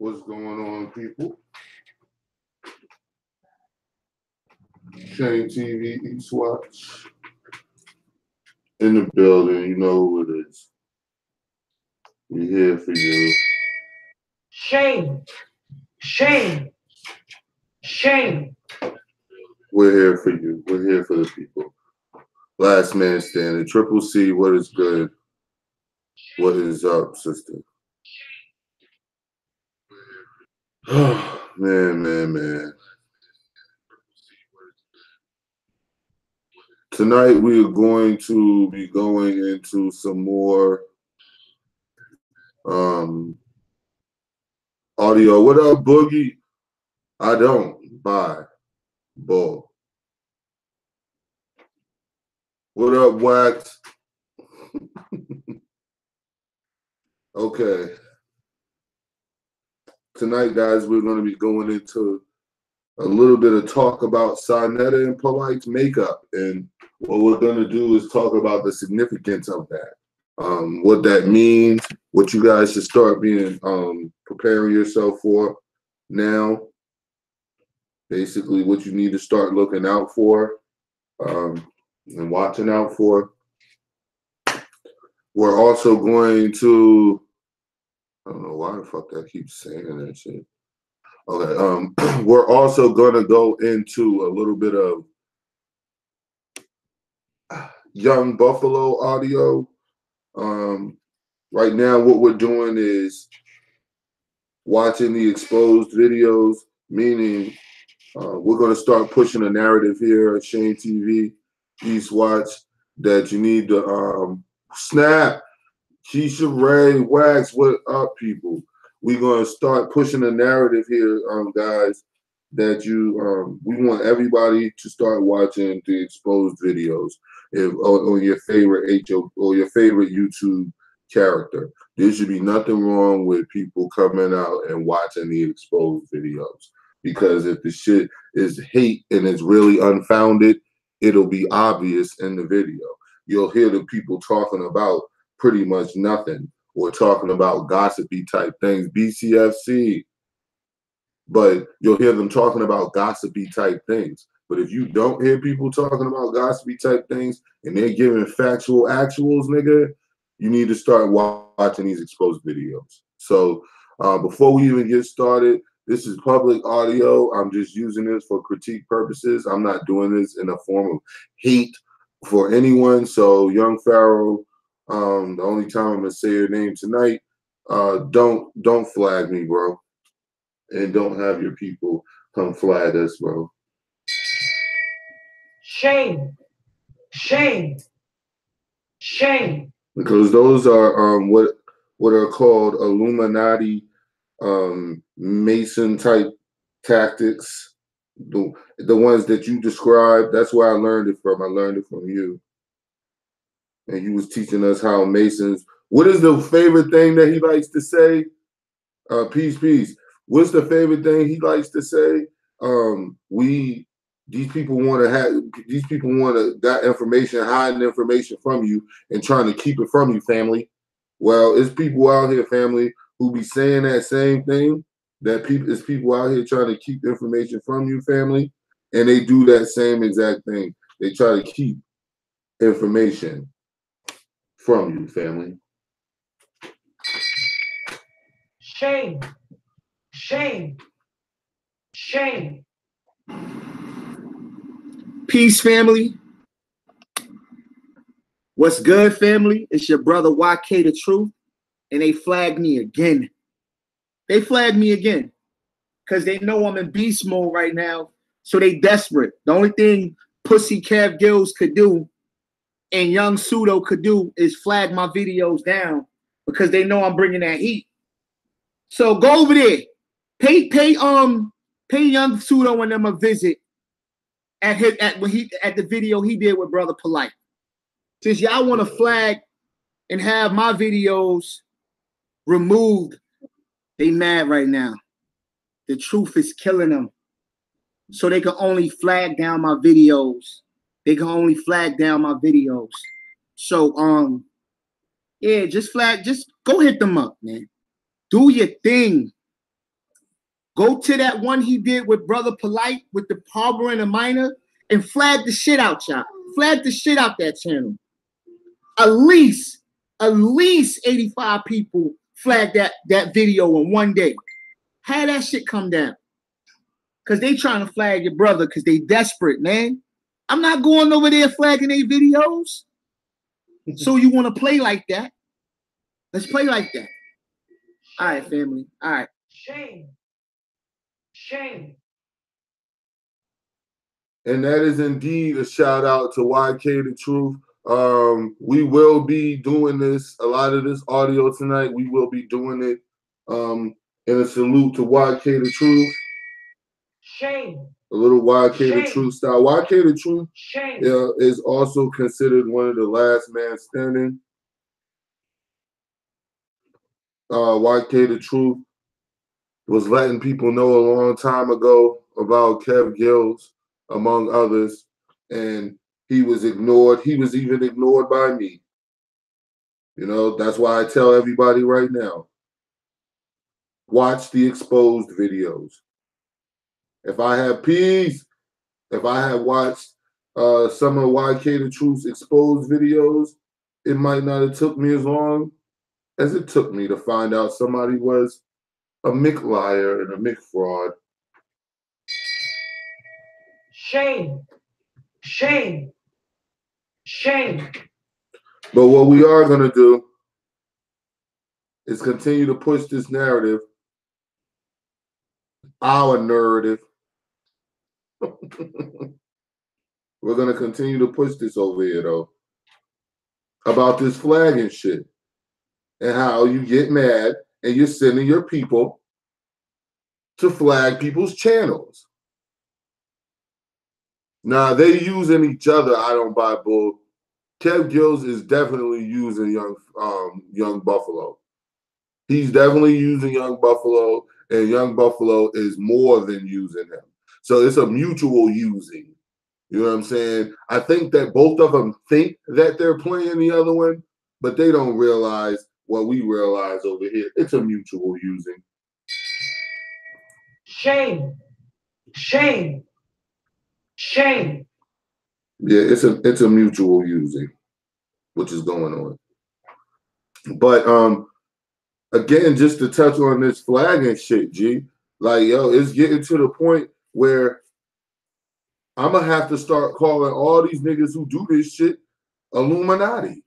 What's going on, people? Shane TV, East Watch. In the building, you know who it is. We're here for you. Shane. Shane. Shane. We're here for you. We're here for the people. Last man standing. Triple C, what is good? What is up, sister? Man. Tonight we are going to be going into some more audio. What up, Boogie? I don't buy bull. What up, Wax? Okay. Tonight, guys, we're going to be going into a little bit of talk about Sonetta and Polight's makeup. And what we're going to do is talk about the significance of that. What that means, what you guys should start being preparing yourself for now. Basically, what you need to start looking out for and watching out for. We're also going to, I don't know why the fuck I keep saying that shit. Okay, we're also gonna go into a little bit of Young Buffalo audio. Right now, what we're doing is watching the exposed videos, meaning we're gonna start pushing a narrative here at Shane TV, East Watch, that you need to snap. Keisha Ray, Wax, what up, people? We're gonna start pushing a narrative here, guys, that we want everybody to start watching the exposed videos on your favorite or your favorite YouTube character. There should be nothing wrong with people coming out and watching the exposed videos, because if the shit is hate and it's really unfounded, it'll be obvious in the video. You'll hear the people talking about pretty much nothing, or talking about gossipy type things, BCFC. But you'll hear them talking about gossipy type things. But if you don't hear people talking about gossipy type things and they're giving factual actuals, nigga, you need to start watching these exposed videos. So before we even get started, this is public audio. I'm just using this for critique purposes. I'm not doing this in a form of hate for anyone. So Young Pharaoh, the only time I'm gonna say your name tonight, don't flag me, bro. And don't have your people come flag us, bro. Shame. Because those are what are called Illuminati Mason type tactics. The ones that you described, that's where I learned it from. I learned it from you. And you was teaching us how Masons. What is the favorite thing that he likes to say? Peace. What's the favorite thing he likes to say? These people want to got information, hiding information from you and trying to keep it from you, family. Well, it's people out here, family, who be saying that same thing. It's people out here trying to keep information from you, family, and they do that same exact thing. They try to keep information from you, family. Shame. Peace, family. What's good, family? It's your brother YK the Truth, and they flagged me again. Because they know I'm in beast mode right now, so they desperate. The only thing Pussy Kev Gills could do and Young Pseudo could do is flag my videos down, because they know I'm bringing that heat. So go over there, pay Young Pseudo and them a visit at the video he did with Brother Polight. Since y'all want to flag and have my videos removed, they mad right now. The truth is killing them. So they can only flag down my videos. So yeah, just go hit them up, man. Do your thing. Go to that one he did with Brother Polight with the harboring a minor and flag the shit out, y'all. Flag the shit out that channel. At least 85 people flagged that video in one day. Have that shit come down. Because they trying to flag your brother because they desperate, man. I'm not going over there flagging their videos. So you want to play like that? Let's play like that. All right, family. All right. Shame. Shame. And that is indeed a shout out to YK The Truth. We will be doing this, a lot of this audio tonight. We will be doing it in a salute to YK The Truth. Shame. A little YK Shame. The Truth style. YK The Truth Shame. is also considered one of the last man standing. YK The Truth was letting people know a long time ago about Kev Gills, among others, and he was ignored. He was even ignored by me. You know, that's why I tell everybody right now, watch the exposed videos. If I had peace, if I had watched some of YK The Truth's exposed videos, it might not have took me as long as it took me to find out somebody was a Mick liar and a Mick fraud. Shame. Shame. Shame. But what we are going to do is continue to push this narrative, our narrative. We're going to continue to push this over here, though, about this flagging shit and how you get mad and you're sending your people to flag people's channels. Now, they using each other. I don't buy bull. Kev Gills is definitely using Young Buffalo. He's definitely using Young Buffalo, and Young Buffalo is more than using him. So it's a mutual using. You know what I'm saying? I think that both of them think that they're playing the other one, but they don't realize what we realize over here. It's a mutual using. Shame. Shame. Shame. Yeah, it's a mutual using, which is going on. But again, just to touch on this flagging shit, G, like, yo, it's getting to the point where I'm gonna have to start calling all these niggas who do this shit Illuminati.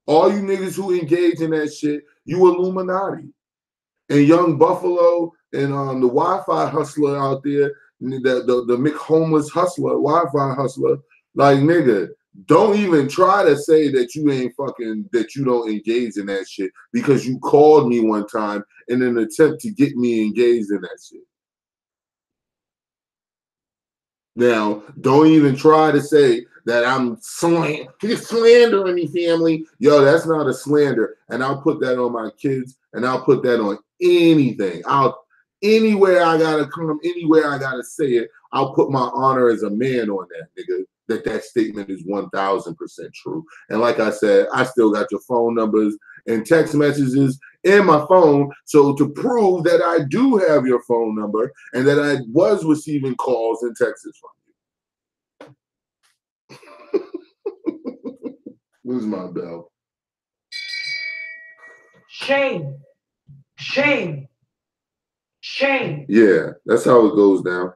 All you niggas who engage in that shit, you Illuminati. And Young Buffalo and the Wi-Fi hustler out there, the McHomeless hustler, Wi-Fi hustler, like, nigga, don't even try to say that you ain't fucking, that you don't engage in that shit because you called me one time in an attempt to get me engaged in that shit. Now, don't even try to say that I'm slandering me, family. Yo, that's not a slander. And I'll put that on my kids, and I'll put that on anything. Anywhere I gotta come, anywhere I gotta say it, I'll put my honor as a man on that, nigga. That statement is 1000% true. And like I said, I still got your phone numbers and text messages in my phone. So to prove that I do have your phone number and that I was receiving calls and texts from you. Where's my bell? Shame. Shame. Shame. Yeah, that's how it goes down.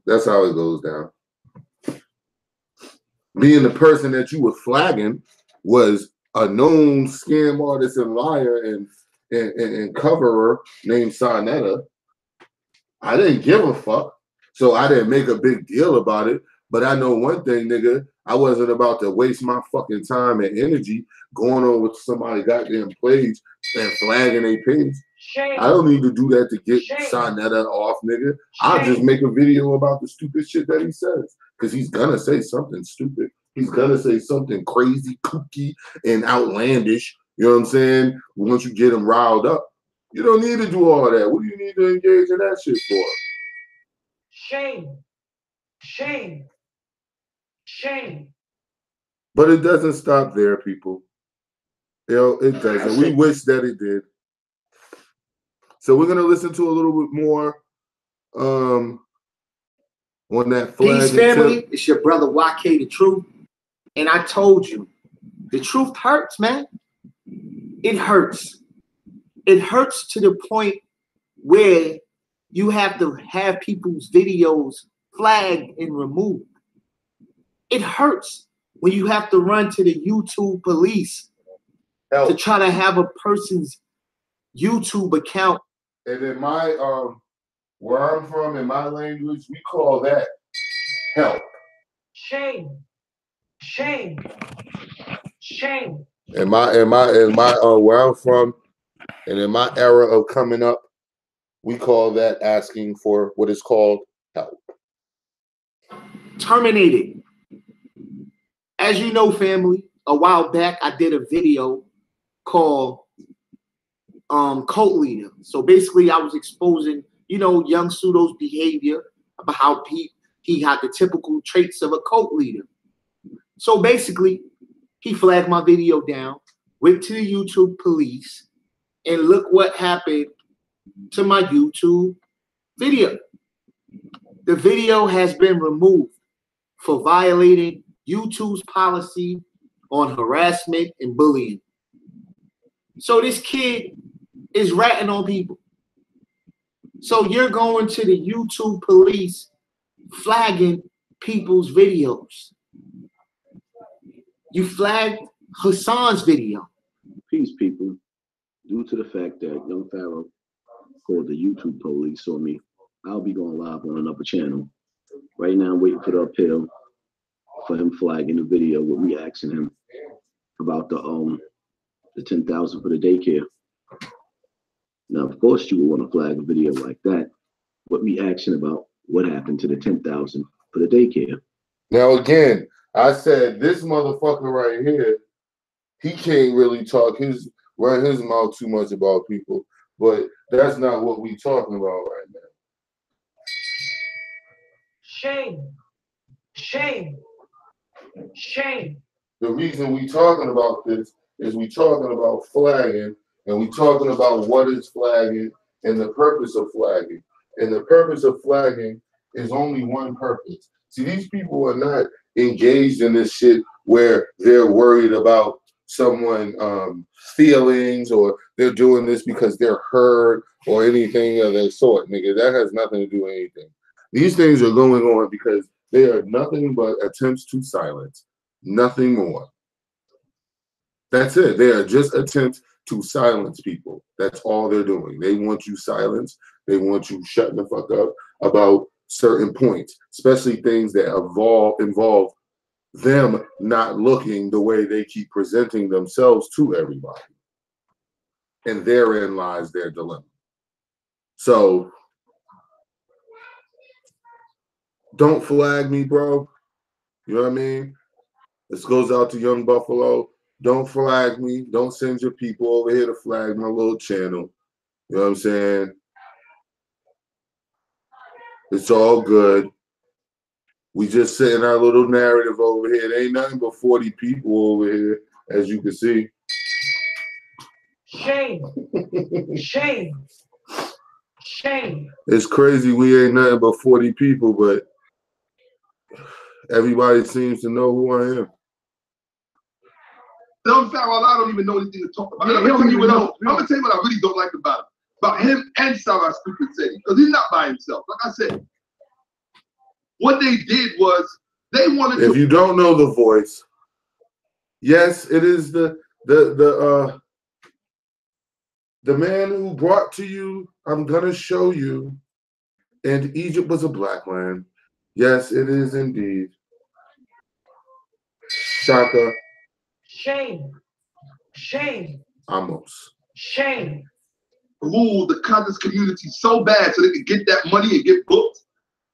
That's how it goes down. Being the person that you were flagging was a known scam artist and liar and coverer named Sarnetta. I didn't give a fuck, so I didn't make a big deal about it. But I know one thing, nigga, I wasn't about to waste my fucking time and energy going on with somebody goddamn page and flagging a page. Shame. I don't need to do that to get Shame. Sarnetta off, nigga. I'll just make a video about the stupid shit that he says. Because he's gonna say something stupid. He's gonna say something crazy, kooky, and outlandish. You know what I'm saying? Once you get him riled up. You don't need to do all that. What do you need to engage in that shit for? Shame. Shame. Shame. But it doesn't stop there, people. You know, it doesn't. We wish that it did. So we're gonna listen to a little bit more on that flag. Peace, family. It's your brother YK the Truth. And I told you, the truth hurts, man. It hurts. It hurts to the point where you have to have people's videos flagged and removed. It hurts when you have to run to the YouTube police to try to have a person's YouTube account. And in my where I'm from, in my language, we call that help. Shame. Shame. Shame. In my where I'm from, and in my era of coming up, we call that asking for what is called help. Terminated. As you know, family, a while back I did a video called Cult Leader. So basically I was exposing, you know, young Pseudo's behavior, about how he had the typical traits of a cult leader. So basically, he flagged my video down, went to the YouTube police, and look what happened to my YouTube video. The video has been removed for violating YouTube's policy on harassment and bullying. So this kid is ratting on people. So you're going to the YouTube police flagging people's videos. You flagged Hassan's video. Peace, people. Due to the fact that young Pharaoh called the YouTube police on me, I'll be going live on another channel. Right now, I'm waiting for the appeal for him flagging the video with me asking him about the 10,000 for the daycare. Now, of course, you would want to flag a video like that with me asking about what happened to the 10,000 for the daycare. Now, again, I said this motherfucker right here, he can't really run his mouth too much about people, but that's not what we talking about right now. Shame. Shame. Shame. The reason we talking about this is we talking about flagging, and we talking about what is flagging and the purpose of flagging. And the purpose of flagging is only one purpose. See, these people are not engaged in this shit where they're worried about someone feelings, or they're doing this because they're hurt or anything of that sort, nigga. That has nothing to do with anything. These things are going on because they are nothing but attempts to silence. Nothing more. That's it. They are just attempts to silence people. That's all they're doing. They want you silenced. They want you shutting the fuck up about certain points, especially things that involve them not looking the way they keep presenting themselves to everybody. And therein lies their dilemma. So don't flag me, bro. You know what I mean? This goes out to Young Buffalo. Don't flag me. Don't send your people over here to flag my little channel. You know what I'm saying? It's all good. We just sitting our little narrative over here. There ain't nothing but 40 people over here, as you can see. Shame. Shame. Shame. It's crazy we ain't nothing but 40 people, but everybody seems to know who I am. Young Pharaoh, I don't even know anything to talk about. I'm gonna tell you what I really don't like about him and Sarah Stupid City, because he's not by himself. Like I said, what they did was they wanted to. If you don't know the voice, yes, it is the man who brought to you, I'm gonna show you, and Egypt was a black land. Yes, it is indeed. Shaka. Shame. Shame. Amos. Shame. Rule the conscious community so bad so they could get that money and get booked,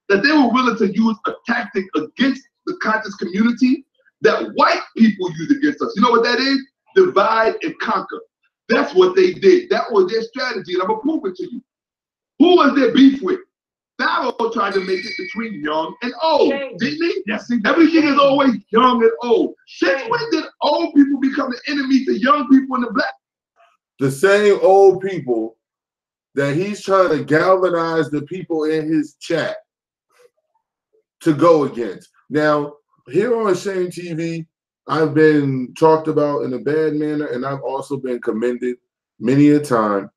that they were willing to use a tactic against the conscious community that white people use against us. You know what that is? Divide and conquer. That's what they did. That was their strategy, and I'm gonna prove it to you. Who was their beef with? Pharaoh tried to make it between young and old, didn't he? Yes. Everything is always young and old. Since when did old people become the enemy to young people in the black? The same old people that he's trying to galvanize the people in his chat to go against. Now, here on Shane TV, I've been talked about in a bad manner, and I've also been commended many a time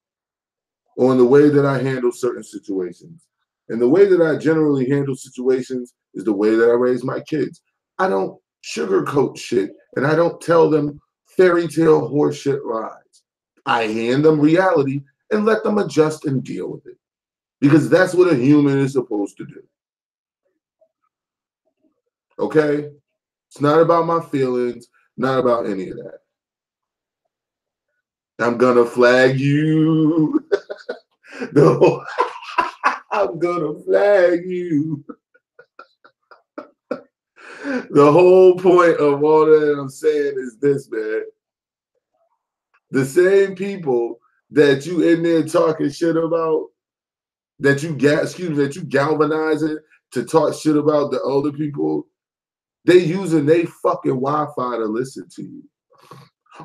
on the way that I handle certain situations. And the way that I generally handle situations is the way that I raise my kids. I don't sugarcoat shit, and I don't tell them fairy tale horseshit lies. I hand them reality and let them adjust and deal with it. Because that's what a human is supposed to do. Okay? It's not about my feelings, not about any of that. I'm gonna flag you. No, I'm gonna flag you. The whole point of all that I'm saying is this, man. The same people that you in there talking shit about, that you galvanizing to talk shit about the older people, they using they fucking Wi-Fi to listen to you.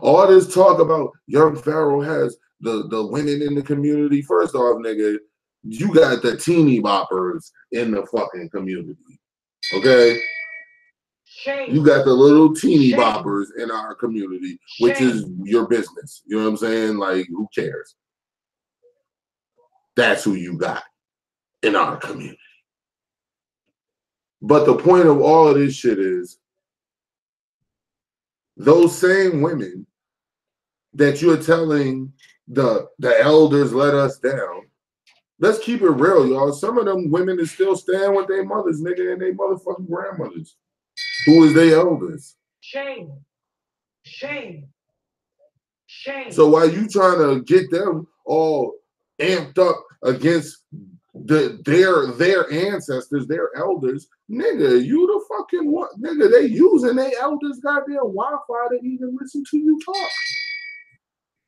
All this talk about Young Pharaoh has the women in the community. First off, nigga, you got the teeny boppers in the fucking community. Okay? Shame. You got the little teeny Shame. boppers in our community, which Shame. is your business. You know what I'm saying? Like, who cares? That's who you got in our community. But the point of all of this shit is those same women that you're telling the elders let us down. Let's keep it real, y'all. Some of them women is still staying with their mothers, nigga, and their motherfucking grandmothers. Who is their elders? Shame. Shame. Shame. So while you trying to get them all amped up against their ancestors, their elders, nigga, you the fucking what? Nigga, they using their elders' goddamn Wi-Fi to even listen to you talk.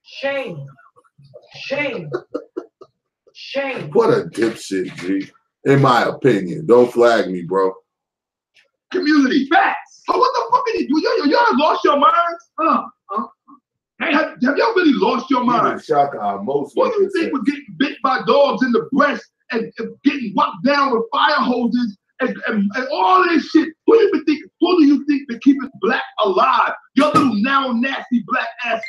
Shame. Shame. Shame. What a dipshit, G. In my opinion. Don't flag me, bro. Community. Facts. Oh, what the fuck are you doing? Y'all lost your minds? Hey, have y'all really lost your minds? What do you think was getting bit by dogs in the breast and getting whopped down with fire hoses and all this shit? Who do you think been keeping black alive? Your little now nasty black ass.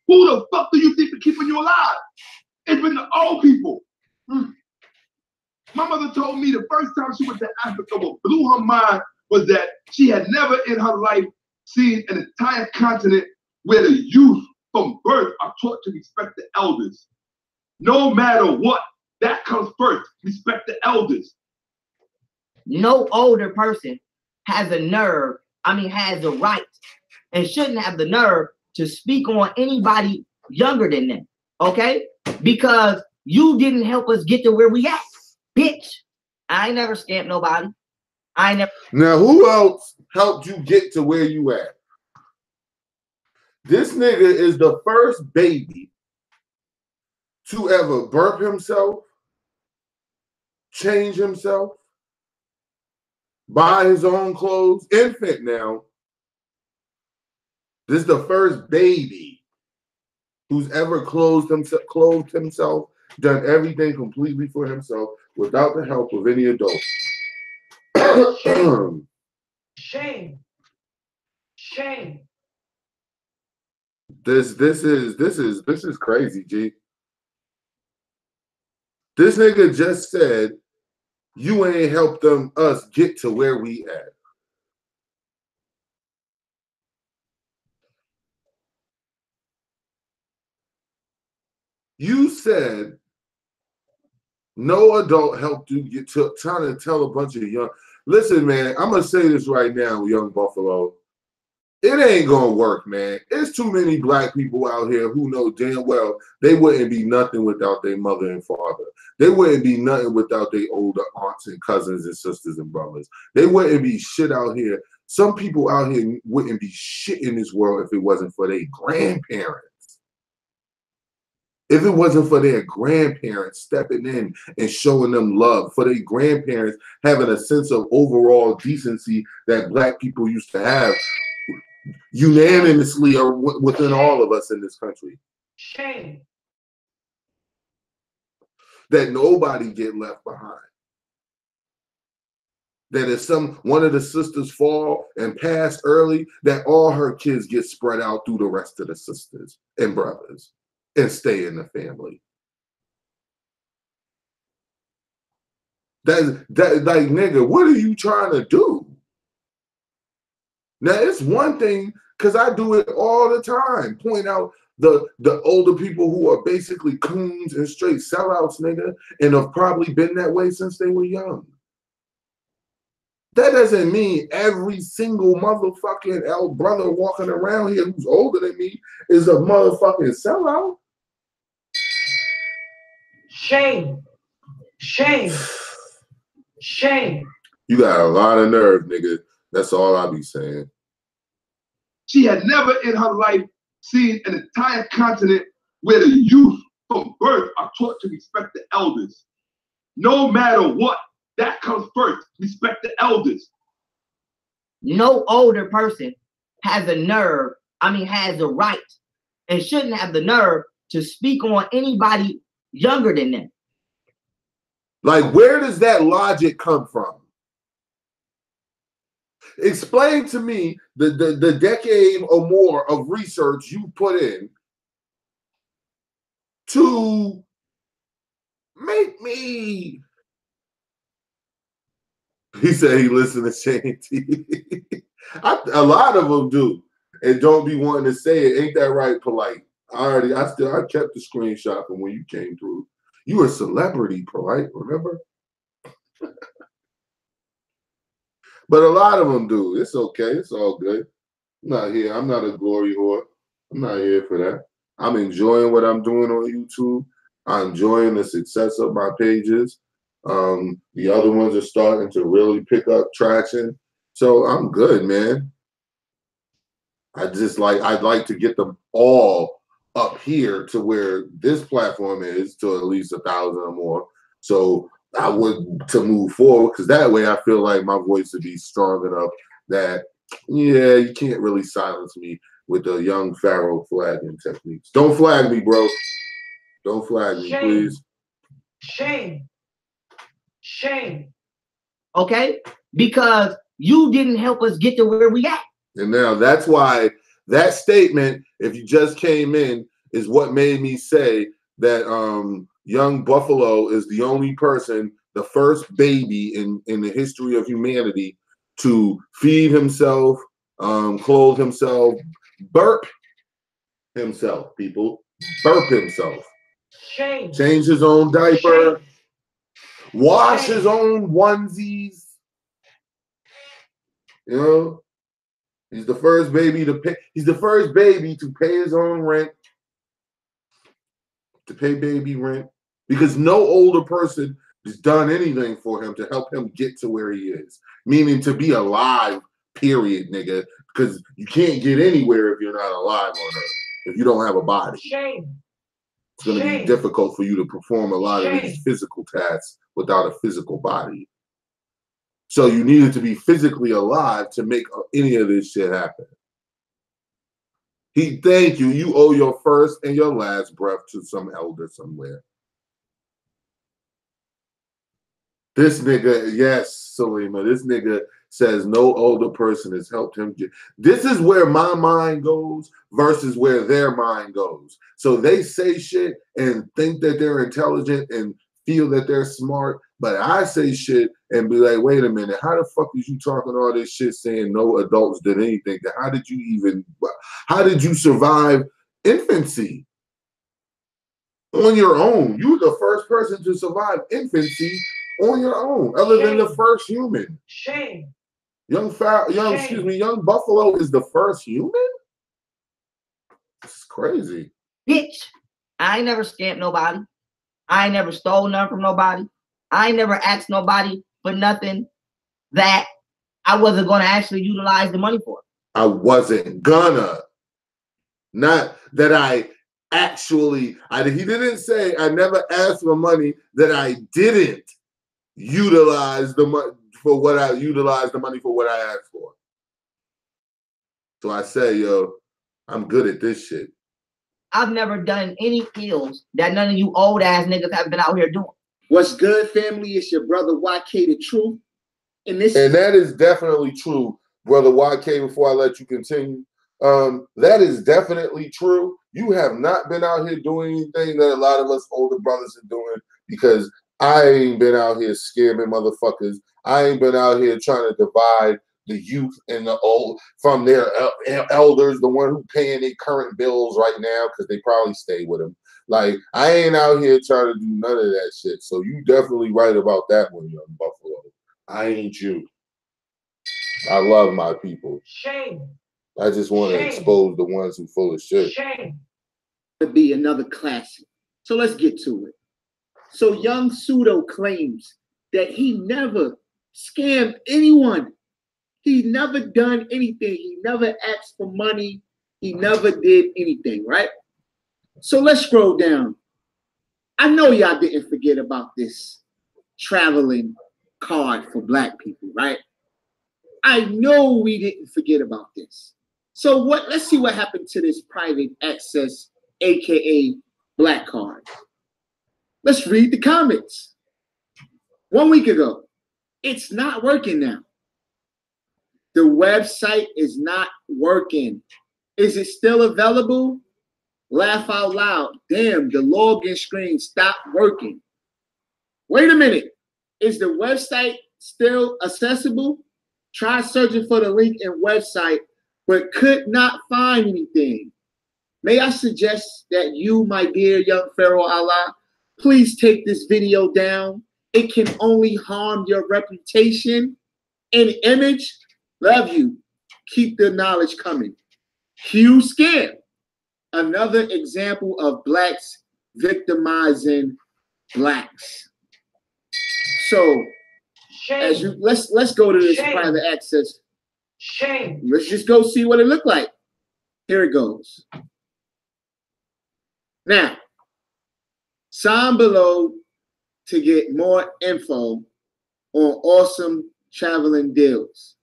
Who the fuck do you think been keeping you alive? It's been the old people. My mother told me the first time she went to Africa, what blew her mind was that she had never in her life seen an entire continent where the youth from birth are taught to respect the elders. No matter what, that comes first. Respect the elders. No older person has the right, and shouldn't have the nerve to speak on anybody younger than them, okay? Because you didn't help us get to where we at, bitch. I ain't never stamped nobody. Now, who else helped you get to where you at? This nigga is the first baby to ever burp himself, change himself, buy his own clothes. Infant now. This is the first baby who's ever clothed himself, done everything completely for himself without the help of any adult. Shame. Shame. Shame. This is crazy, G. This nigga just said you ain't helped us get to where we at. You said no adult helped you get to trying to tell a bunch of young. Listen, man, I'm gonna say this right now, young Buffalo. It ain't gonna work, man. There's too many black people out here who know damn well they wouldn't be nothing without their mother and father. They wouldn't be nothing without their older aunts and cousins and sisters and brothers. They wouldn't be shit out here. Some people out here wouldn't be shit in this world if it wasn't for their grandparents. If it wasn't for their grandparents stepping in and showing them love, for their grandparents having a sense of overall decency that black people used to have unanimously or within all of us in this country. Shame. that nobody get left behind. That if one of the sisters fall and pass early, that all her kids get spread out through the rest of the sisters and brothers and stay in the family. That like, nigga, what are you trying to do? Now it's one thing, because I do it all the time, point out the older people who are basically coons and straight sellouts, nigga, and have probably been that way since they were young. That doesn't mean every single motherfucking elder brother walking around here who's older than me is a motherfucking sellout. Shame. Shame. Shame. You got a lot of nerve, nigga. That's all I be saying. She had never in her life seen an entire continent where the youth from birth are taught to respect the elders. No matter what, that comes first. Respect the elders. No older person has a nerve, has a right, and shouldn't have the nerve to speak on anybody younger than them. Like, where does that logic come from? Explain to me the decade or more of research you put in to make me. He said he listened to Shane T. A lot of them do, and don't be wanting to say it. Ain't that right, Polight? I kept the screenshot from when you came through. You were a celebrity, Polight, remember? But a lot of them do. It's okay. It's all good. I'm not here. I'm not a glory whore. I'm not here for that. I'm enjoying what I'm doing on YouTube. I'm enjoying the success of my pages. The other ones are starting to really pick up traction. So I'm good, man. I'd like to get them all up here to where this platform is, to at least 1,000 or more. So I would to move forward, because that way I feel like my voice would be strong enough that, yeah, you can't really silence me with the young Pharaoh flagging techniques. Don't flag me, bro. Don't flag me, please. Shame. Shame. Okay? Because you didn't help us get to where we at. And now that's why that statement, if you just came in, is what made me say that young Buffalo is the only person, the first baby in the history of humanity to feed himself, clothe himself, burp himself, people. Burp himself. Shame. Change his own diaper. Shame. Wash Shame. his own onesies. You know? He's the first baby to pay. He's the first baby to pay his own rent. To pay baby rent. Because no older person has done anything for him to help him get to where he is. Meaning to be alive, period, nigga. Because you can't get anywhere if you're not alive on Earth. If you don't have a body. Shame. It's going to be difficult for you to perform a lot of these physical tasks without a physical body. So you needed to be physically alive to make any of this shit happen. Thank you. You owe your first and your last breath to some elder somewhere. This nigga, yes, Salima, this nigga says no older person has helped him get. This is where my mind goes versus where their mind goes. So they say shit and think that they're intelligent and feel that they're smart, but I say shit and be like, wait a minute, how the fuck is you talking all this shit saying no adults did anything? How did you survive infancy on your own? You were the first person to survive infancy on your own, other than the first human. Shame. Young Buffalo is the first human? It's crazy. Bitch, I ain't never scammed nobody. I ain't never stole nothing from nobody. I ain't never asked nobody for nothing that I wasn't going to actually utilize the money for. I wasn't gonna. Not that I actually, he didn't say I never asked for money that I didn't utilize the money for what I utilized the money for what I asked for. So I say, yo, I'm good at this shit. I've never done any skills that none of you old ass niggas have been out here doing. What's good, family? It's your brother YK the Truth. And that is definitely true, brother YK, before I let you continue. That is definitely true. You have not been out here doing anything that a lot of us older brothers are doing, because I ain't been out here scamming motherfuckers. I ain't been out here trying to divide the youth and the old from their elders, the one who paying their current bills right now because they probably stay with them. Like, I ain't out here trying to do none of that shit. So you definitely right about that one, young Buffalo. I ain't you. I love my people. Shame. I just want to expose the ones who full of shit. Shame. To be another classic. So let's get to it. So young Pseudo claims that he never scammed anyone. He never done anything. He never asked for money. He never did anything, right? So let's scroll down. I know y'all didn't forget about this traveling card for black people, right? I know we didn't forget about this. So let's see what happened to this private access, AKA black card. Let's read the comments. 1 week ago, it's not working now. The website is not working. Is it still available? Laugh out loud. Damn, the login screen stopped working. Wait a minute. Is the website still accessible? Try searching for the link in website, but could not find anything. May I suggest that you, my dear young Pharaoh Allah, please take this video down. It can only harm your reputation and image. Love you. Keep the knowledge coming. Q scam. Another example of blacks victimizing blacks. So, Shame. let's go to this private access. Shame. Let's just go see what it looked like. Here it goes. Now, sign below to get more info on awesome traveling deals.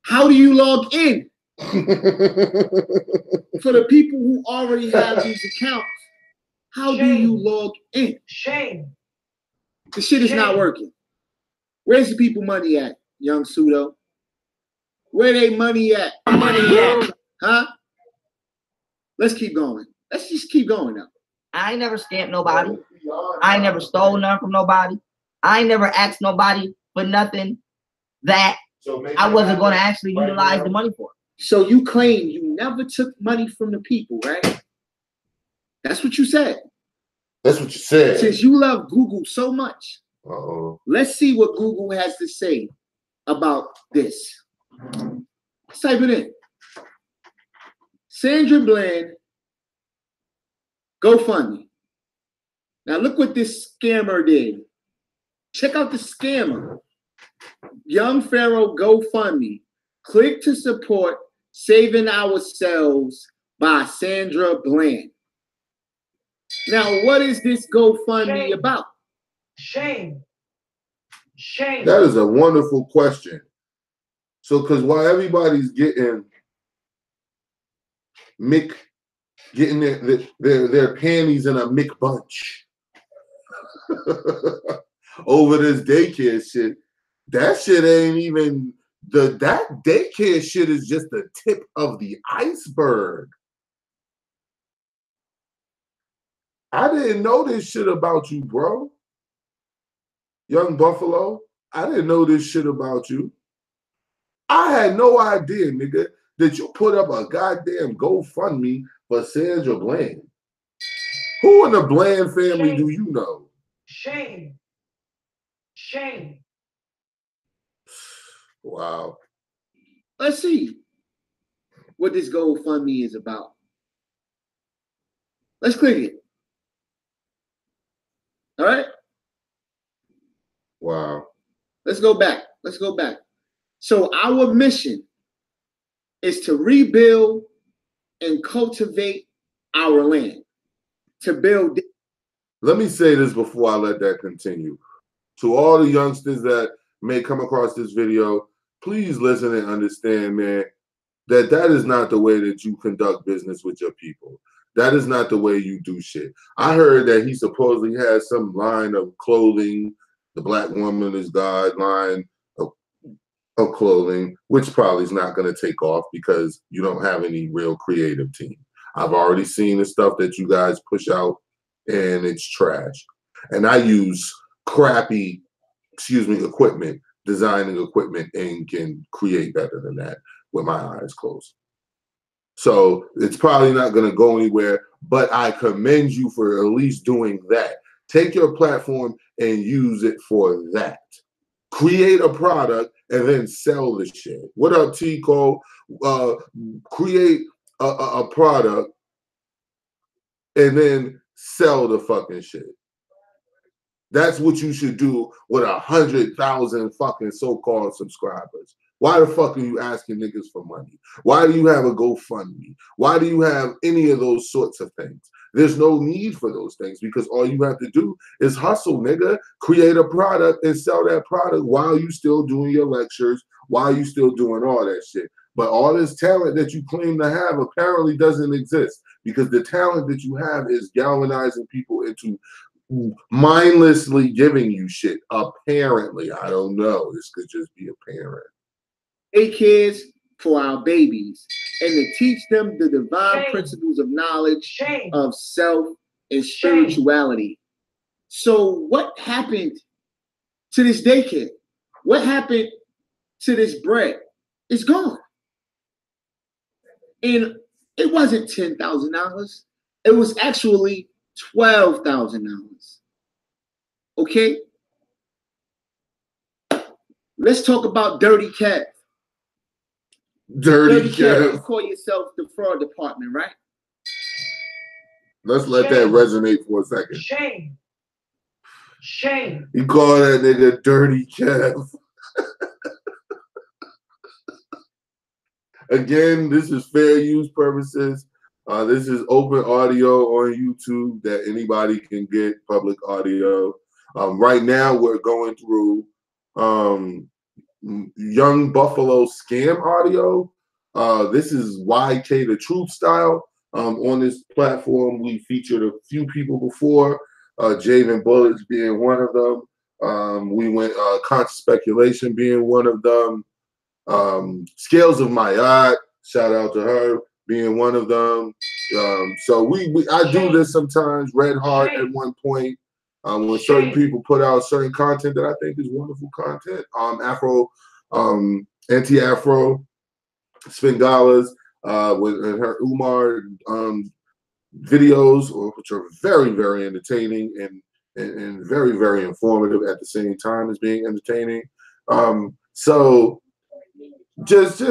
How do you log in? For the people who already have these accounts, how do you log in? Shame. The shit is not working. Where's the people money at, young Pseudo? Where they money at? Huh? Let's keep going. Let's just keep going now. I ain't never scammed nobody. I ain't never stole nothing from nobody. I ain't never asked nobody for nothing that I wasn't going to actually utilize the money for. So you claim you never took money from the people, right? That's what you said. That's what you said. Since you love Google so much, let's see what Google has to say about this. Let's type it in. Sandra Bland, GoFundMe. Now look what this scammer did. Check out the scammer. Young Pharaoh GoFundMe. Click to support Saving Ourselves by Sandra Bland. Now, what is this GoFundMe about? Shame. Shame. That is a wonderful question. So, because while everybody's getting their panties in a Mick bunch over this daycare shit, that shit ain't even that daycare shit is just the tip of the iceberg. I didn't know this shit about you, bro. Young Buffalo, I didn't know this shit about you. I had no idea, nigga, that you put up a goddamn GoFundMe for Sandra Bland. Who in the Bland family do you know? Shame. Shame. Wow. Let's see what this GoFundMe is about. Let's click it. All right? Wow. Let's go back. Let's go back. So our mission is to rebuild and cultivate our land, to build. Let me say this before I let that continue. To all the youngsters that may come across this video, please listen and understand, man, that is not the way that you conduct business with your people. That is not the way you do shit. I heard that he supposedly has some line of clothing. The Black Woman is God line of clothing, which probably is not going to take off because you don't have any real creative team. I've already seen the stuff that you guys push out, and it's trash. And I use crappy, equipment, designing equipment, and can create better than that with my eyes closed. So it's probably not going to go anywhere, but I commend you for at least doing that. Take your platform and use it for that. Create a product and then sell the shit. What up, Tico? Create a product and then sell the fucking shit. That's what you should do with 100,000 fucking so-called subscribers. Why the fuck are you asking niggas for money? Why do you have a GoFundMe? Why do you have any of those sorts of things? There's no need for those things because all you have to do is hustle, nigga. Create a product and sell that product while you still doing your lectures, while you still doing all that shit. But all this talent that you claim to have apparently doesn't exist because the talent that you have is galvanizing people into mindlessly giving you shit. Apparently, I don't know. This could just be apparent. 8 kids for our babies and to teach them the divine principles of knowledge, of self and spirituality. So what happened to this daycare? What happened to this bread? It's gone. And it wasn't $10,000. It was actually $12,000. Okay? Let's talk about Dirty Kev. Dirty Kev. You call yourself the fraud department, right? Let's let that resonate for a second. Shame. Shame. You call that nigga Dirty Kev. Again, this is fair use purposes. This is open audio on YouTube that anybody can get, public audio. Right now, we're going through Young Buffalo scam audio. This is YK the Truth style. On this platform, we featured a few people before, Javen Bullets being one of them. We went Conscious Speculation being one of them. Scales of Mayat, shout out to her, being one of them. So I do this sometimes. Red Heart at one point. When certain people put out certain content that I think is wonderful content. Afro, Anti-Afro, Spengalas, with her Umar videos, which are very, very entertaining and very, very informative at the same time as being entertaining. So just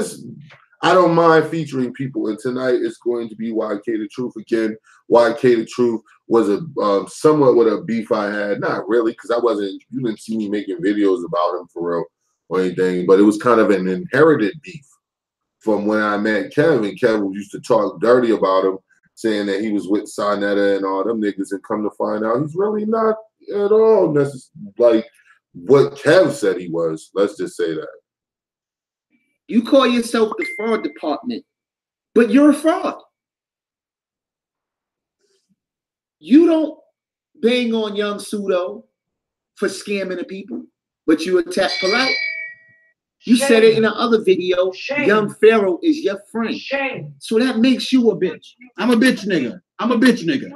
I don't mind featuring people, and tonight it's going to be YK the Truth again. YK the Truth was a somewhat with a beef I had, not really, because you didn't see me making videos about him for real or anything, but it was kind of an inherited beef from when I met Kevin. Kevin used to talk dirty about him, saying that he was with Sonetta and all them niggas, and come to find out he's really not at all necessarily like what Kev said he was. Let's just say that. You call yourself the fraud department, but you're a fraud. You don't bang on Young Pseudo for scamming the people, but you attack Polight. You said it in another video. Young Pharaoh is your friend. So that makes you a bitch. I'm a bitch nigga. I'm a bitch nigga.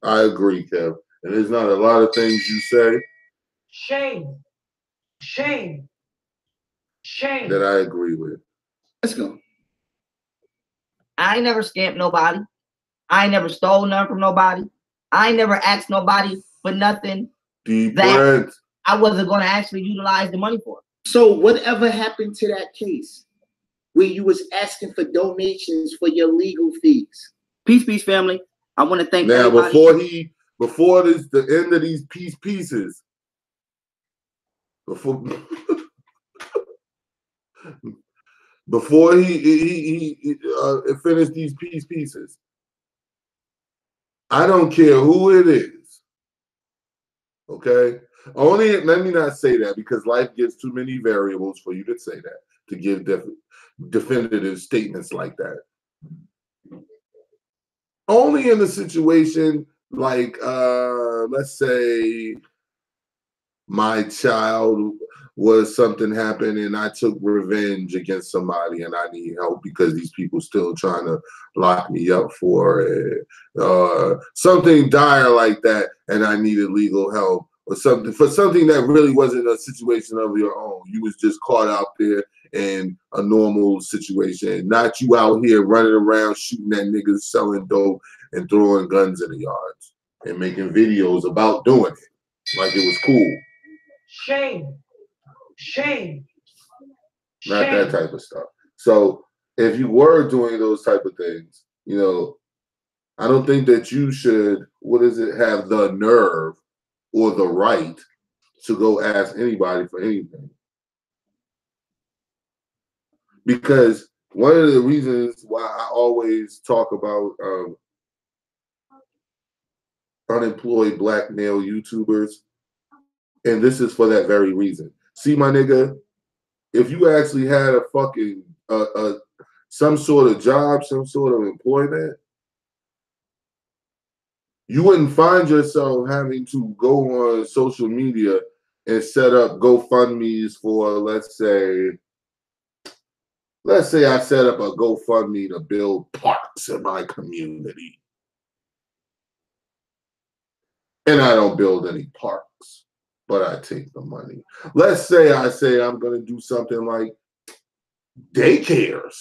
I agree, Kev. And there's not a lot of things you say. Shame. That I agree with. Let's go. I ain't never scammed nobody. I ain't never stole nothing from nobody. I ain't never asked nobody for nothing that I wasn't going to actually utilize the money for. So whatever happened to that case where you was asking for donations for your legal fees? Peace, family. I want to thank now everybody. before the end of these pieces, before he finished these pieces, I don't care who it is. Okay? Only, let me not say that because life gives too many variables for you to say that, to give definitive statements like that. Only in a situation like, let's say my child was something happened and I took revenge against somebody and I need help because these people still trying to lock me up for it. Something dire like that and I needed legal help or something for something that really wasn't a situation of your own. You was just caught out there in a normal situation, not you out here running around shooting at niggas, selling dope and throwing guns in the yards and making videos about doing it like it was cool. Shame. Shame. Not Shame. that type of stuff. So if you were doing those type of things, you know, I don't think that you should, have the nerve or the right to go ask anybody for anything. Because one of the reasons why I always talk about unemployed black male YouTubers, and this is for that very reason. See, my nigga, if you actually had a fucking some sort of job, some sort of employment, you wouldn't find yourself having to go on social media and set up GoFundMe's for, let's say I set up a GoFundMe to build parks in my community. And I don't build any parks, but I take the money. Let's say I say I'm going to do something like daycares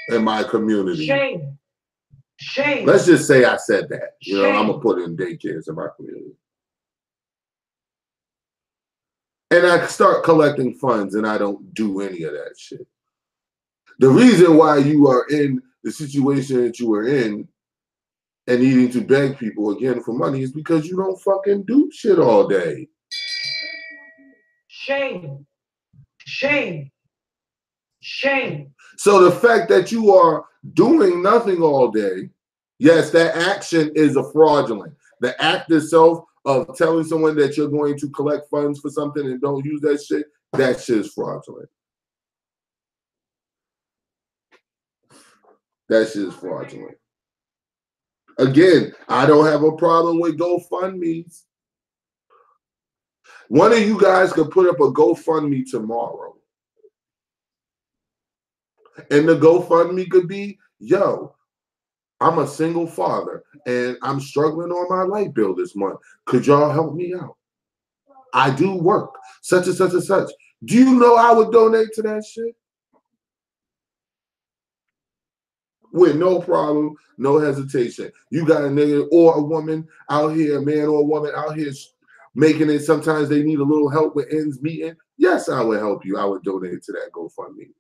in my community. Shame. Shame. Let's just say I said that. You know, Shame. I'm going to put in daycares in my community. And I start collecting funds and I don't do any of that shit. The reason why you are in the situation that you are in and needing to beg people again for money is because you don't fucking do shit all day. Shame. Shame. Shame. So the fact that you are doing nothing all day, yes, that action is a fraudulent. The act itself of telling someone that you're going to collect funds for something and don't use that shit is fraudulent. That shit is fraudulent. Again, I don't have a problem with GoFundMes. One of you guys could put up a GoFundMe tomorrow. And the GoFundMe could be, yo, I'm a single father and I'm struggling on my light bill this month. Could y'all help me out? I do work, such and such and such. Do you know I would donate to that shit? With no problem, no hesitation. You got a nigga or a woman out here, a man or a woman out here making it. Sometimes they need a little help with ends meeting. Yes, I would help you. I would donate to that GoFundMe.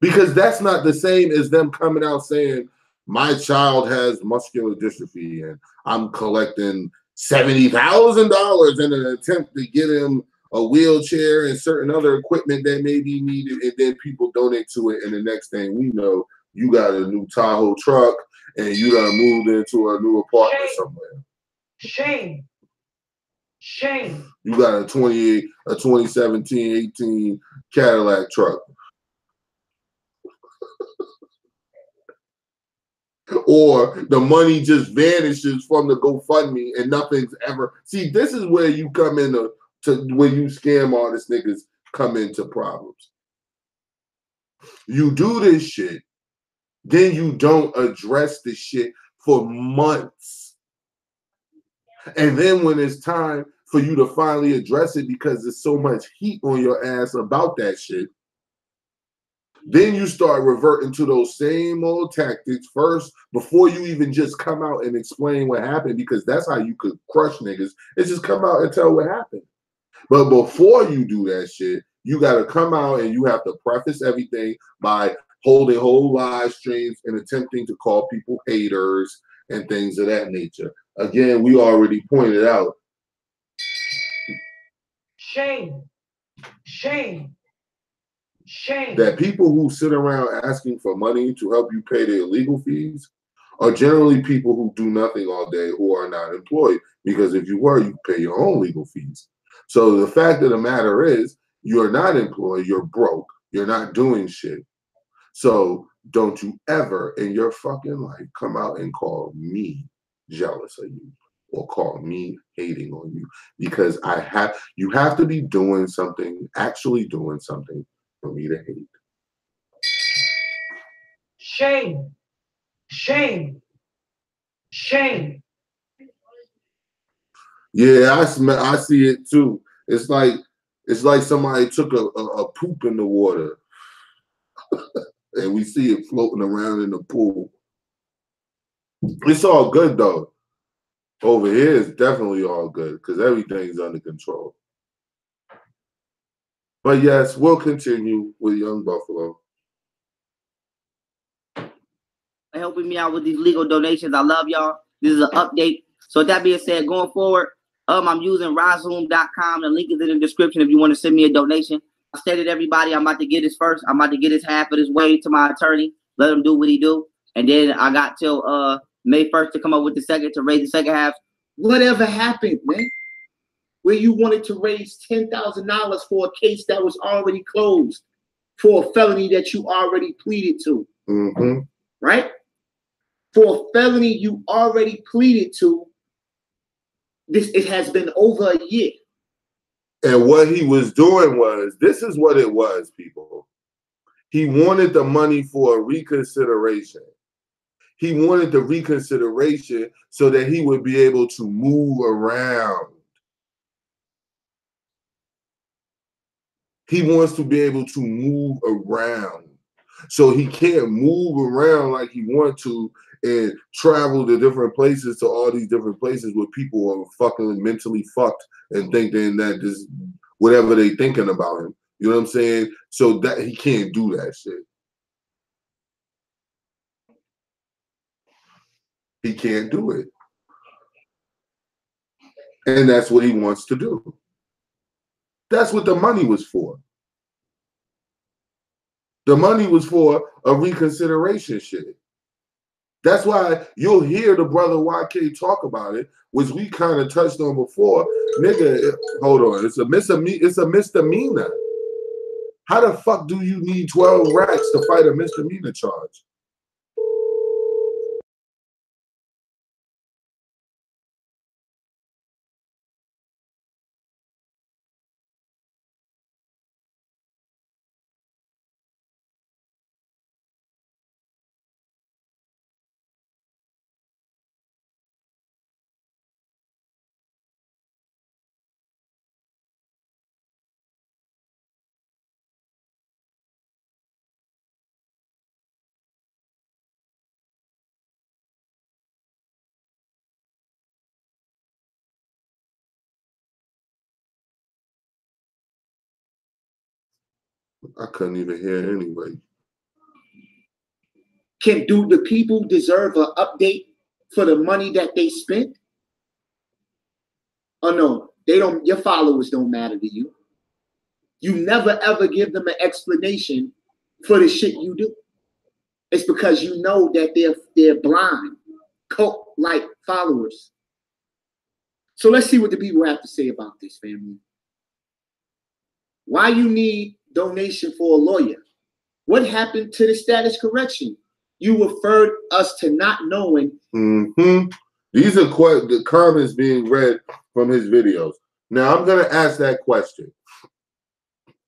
Because that's not the same as them coming out saying, my child has muscular dystrophy and I'm collecting $70,000 in an attempt to get him a wheelchair and certain other equipment that may be needed, and then people donate to it, and the next thing we know, you got a new Tahoe truck and you done moved into a new apartment somewhere. Shame. Shame. You got a 2017, 18 Cadillac truck. Or the money just vanishes from the GoFundMe and nothing's ever. See, this is where you come into when you scam artist niggas come into problems. You do this shit, then you don't address this shit for months. And then when it's time for you to finally address it because there's so much heat on your ass about that shit, then you start reverting to those same old tactics first before you even just come out and explain what happened, because that's how you could crush niggas. It's just come out and tell what happened. But before you do that shit, you got to come out and you have to preface everything by holding whole live streams and attempting to call people haters and things of that nature. Again, we already pointed out. Shame. Shame. Shame. That people who sit around asking for money to help you pay their legal fees are generally people who do nothing all day who are not employed. Because if you were, you pay your own legal fees. So the fact of the matter is, you're not employed, you're broke, you're not doing shit. So don't you ever in your fucking life come out and call me jealous of you or call me hating on you, because you have to be doing something, actually doing something for me to hate. Shame. Shame. Shame. Yeah, I see it too. It's like somebody took a poop in the water and we see it floating around in the pool. It's all good though. Over here, it's definitely all good because everything's under control. But yes, we'll continue with Young Buffalo. Helping me out with these legal donations. I love y'all. This is an update. So with that being said, going forward, I'm using Rozzoom.com. The link is in the description if you want to send me a donation. I stated everybody, I'm about to get this first. I'm about to get this half of this way to my attorney. Let him do what he do. And then I got till May 1st to come up with the second, to raise the second half. Whatever happened, man? Where you wanted to raise $10,000 for a case that was already closed for a felony that you already pleaded to. Mm-hmm. Right? For a felony you already pleaded to, it has been over a year. And what he was doing was, this is what it was, people. He wanted the money for a reconsideration. He wanted the reconsideration so that he would be able to move around. He wants to be able to move around. So he can't move around like he wants to and travel to different places, to all these different places where people are fucking mentally fucked and thinking that this whatever they thinking about him. You know what I'm saying? So that he can't do that shit. He can't do it. And that's what he wants to do. That's what the money was for. The money was for a reconsideration shit. That's why you'll hear the brother YK talk about it, which we kind of touched on before. Nigga, hold on. It's a misdemeanor. How the fuck do you need 12 racks to fight a misdemeanor charge? I couldn't even hear anyway. Do the people deserve an update for the money that they spent? Oh no, they don't. Your followers don't matter to you. You never ever give them an explanation for the shit you do. It's because you know that they're blind, cult-like followers. So let's see what the people have to say about this, family. Why you need donation for a lawyer? What happened to the status correction? You referred us to not knowing. Mm-hmm. These are the comments being read from his videos. Now I'm gonna ask that question.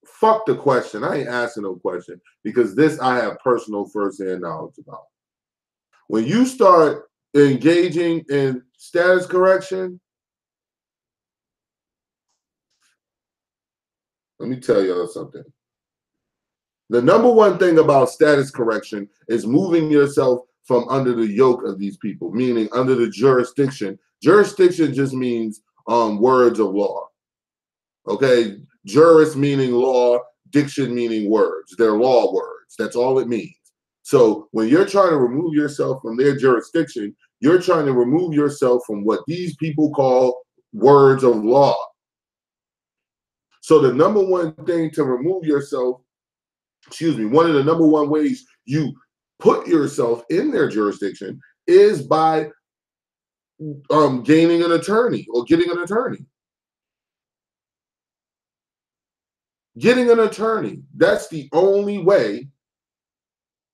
Fuck the question. I ain't asking no question because this I have personal first-hand knowledge about. When you start engaging in status correction, let me tell y'all something. The number one thing about status correction is moving yourself from under the yoke of these people, meaning under the jurisdiction. Jurisdiction just means words of law. Okay? Juris meaning law, diction meaning words. They're law words. That's all it means. So when you're trying to remove yourself from their jurisdiction, you're trying to remove yourself from what these people call words of law. So the number one thing to remove yourself, one of the number one ways you put yourself in their jurisdiction is by gaining an attorney or getting an attorney. Getting an attorney. That's the only way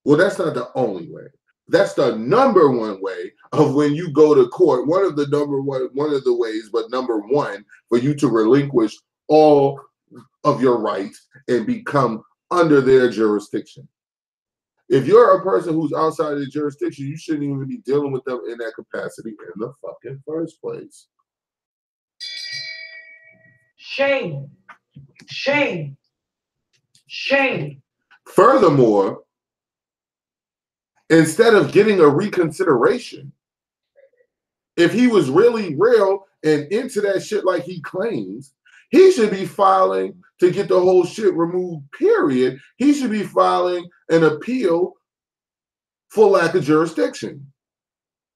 Well, that's not the only way. That's the number one way of when you go to court. One of the ways, but number one, for you to relinquish all of your rights and become under their jurisdiction. If you're a person who's outside of the jurisdiction, you shouldn't even be dealing with them in that capacity in the fucking first place. Shame. Shame. Shame. Furthermore, instead of getting a reconsideration, if he was really real and into that shit like he claims, he should be filing to get the whole shit removed, period. He should be filing an appeal for lack of jurisdiction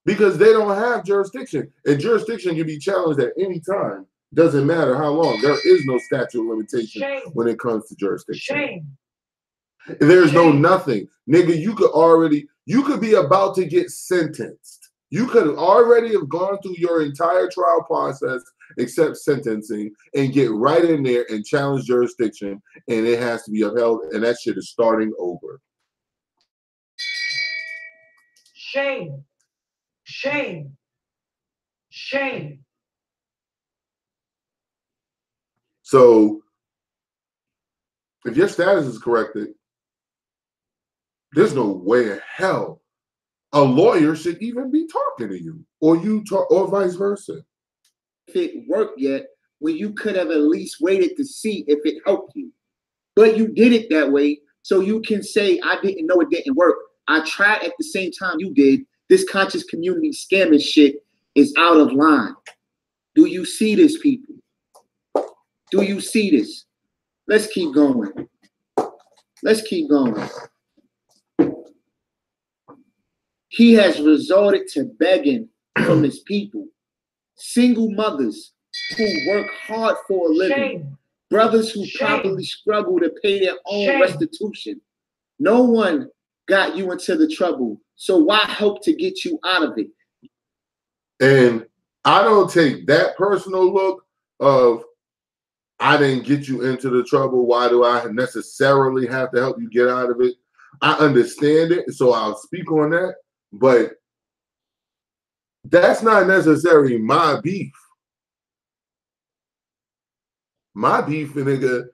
because they don't have jurisdiction. And jurisdiction can be challenged at any time. Doesn't matter how long. There is no statute of limitation when it comes to jurisdiction. Shame. There's no nothing. Nigga, you could be about to get sentenced. You could already have gone through your entire trial process except sentencing and get right in there and challenge jurisdiction, and it has to be upheld, and that shit is starting over. Shame. Shame. Shame. So if your status is corrected, there's no way in hell a lawyer should even be talking to you, or or vice versa. If it worked yet, when you could have at least waited to see if it helped you. But you did it that way, so you can say, I didn't know it didn't work. I tried at the same time you did. This conscious community scamming shit is out of line. Do you see this, people? Do you see this? Let's keep going. Let's keep going. He has resorted to begging from his people. Single mothers who work hard for a living. Shame. Brothers who Shame. probably struggle to pay their own Shame. restitution. No one got you into the trouble, so why help to get you out of it? And I don't take that personal look of, I didn't get you into the trouble. Why do I necessarily have to help you get out of it? I understand it, so I'll speak on that. But that's not necessarily my beef. My beef, nigga,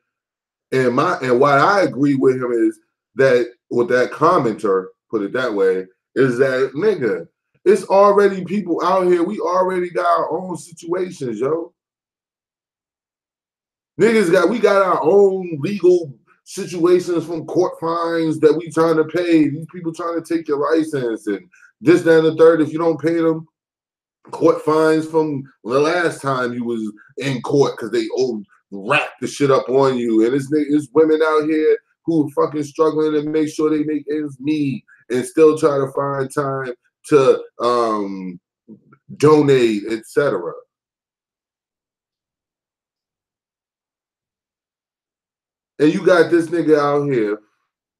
and what I agree with him is that with that commenter, put it that way, is that nigga, it's already people out here. We already got our own situations, yo. We got our own legal situations from court fines that we trying to pay. These people trying to take your license and this, that, and the third. If you don't pay them, court fines from the last time you was in court because they wrap the shit up on you. And it's women out here who are fucking struggling to make sure they make ends meet and still try to find time to donate, etc. And you got this nigga out here,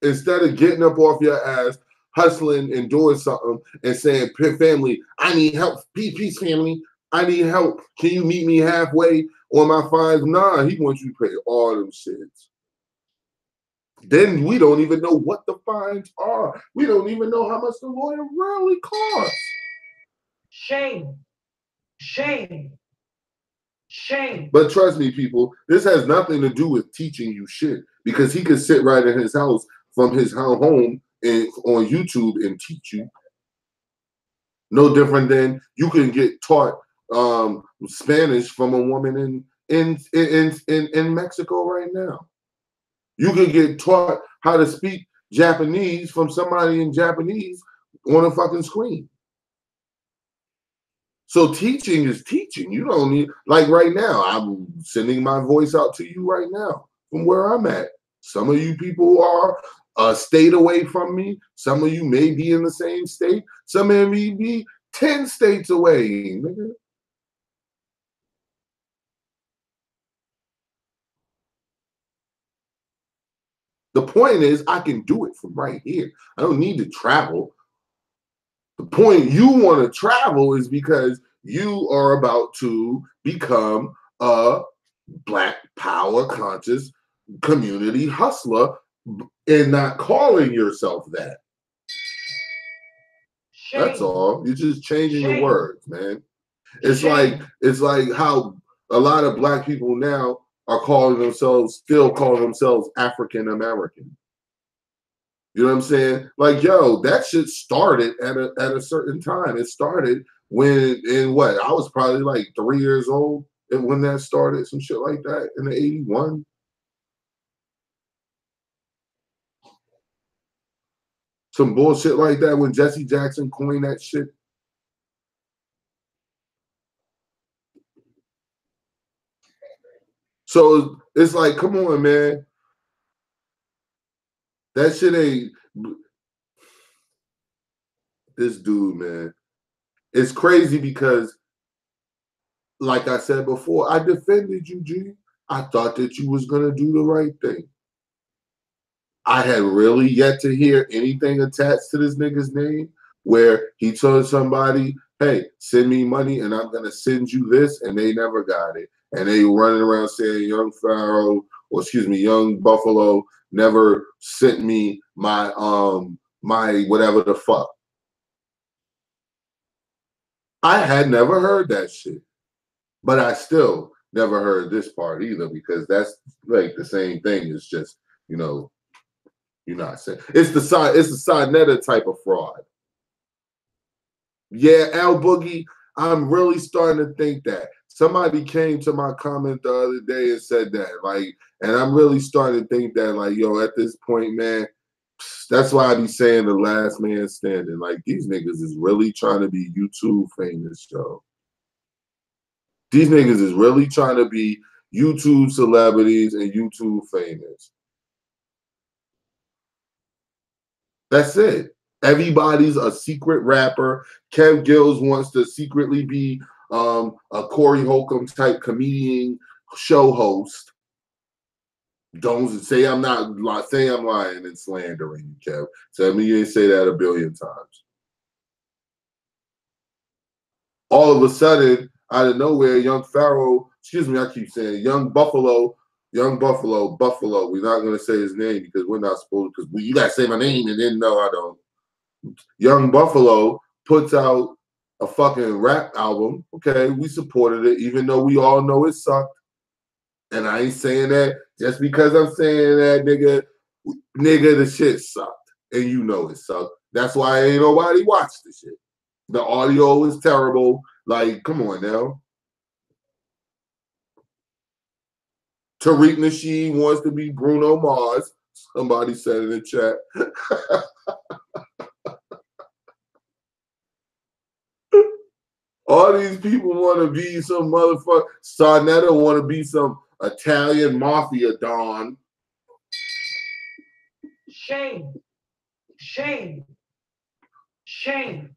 instead of getting up off your ass, hustling and doing something and saying, family, I need help. Peace, family. I need help. Can you meet me halfway on my fines? Nah, he wants you to pay all them shits. Then we don't even know what the fines are. We don't even know how much the lawyer really costs. Shame. Shame. Shame. But trust me, people, this has nothing to do with teaching you shit, because he could sit right in his house from his home and on YouTube and teach you. No different than you can get taught Spanish from a woman in Mexico right now. You can get taught how to speak Japanese from somebody in Japanese on a fucking screen. So teaching is teaching. You don't need, like right now, I'm sending my voice out to you right now from where I'm at. Some of you people are a state away from me. Some of you may be in the same state. Some of you may be 10 states away, nigga. The point is, I can do it from right here. I don't need to travel. The point you want to travel is because you are about to become a Black power conscious community hustler and not calling yourself that. That's Shame. all. You're just changing the Shame. words, man. It's Shame. like how a lot of black people now are still calling themselves African American. You know what I'm saying? Like, yo, that shit started at a certain time. It started when I was probably like 3 years old when that started, some shit like that in the 81. Some bullshit like that when Jesse Jackson coined that shit. So it's like, come on, man. That shit ain't this dude, man. It's crazy because, like I said before, I defended you, G. I thought that you was gonna do the right thing. I had really yet to hear anything attached to this nigga's name where he told somebody, hey, send me money and I'm gonna send you this, and they never got it. And they running around saying Young Young Buffalo never sent me my my whatever the fuck. I had never heard that shit. But I still never heard this part either, because that's like the same thing. It's just, you're not saying it's the Sinetta type of fraud. Yeah, Al Boogie, I'm really starting to think that. Somebody came to my comment the other day and said that, like, and I'm really starting to think that, like, yo, at this point, man, that's why I be saying the last man standing. Like, these niggas is really trying to be YouTube famous, yo. These niggas is really trying to be YouTube celebrities and YouTube famous. That's it. Everybody's a secret rapper. Kev Gills wants to secretly be a Corey Holcomb type comedian show host. Don't say I'm not say I'm lying and slandering you, Kev. Tell me you didn't say that a billion times. All of a sudden, out of nowhere, Young Buffalo. We're not gonna say his name because we're not supposed, because you gotta say my name, and then no, I don't. Young Buffalo puts out a fucking rap album. Okay, we supported it, even though we all know it sucked. And I ain't saying that just because I'm saying that, nigga, the shit sucked, and you know it sucked. That's why ain't nobody watched the shit. The audio is terrible. Like, come on now. Tariq Nasheed wants to be Bruno Mars. Somebody said in the chat. All these people want to be some motherfucker. Sarnetta want to be some Italian mafia don. Shame. Shame. Shame.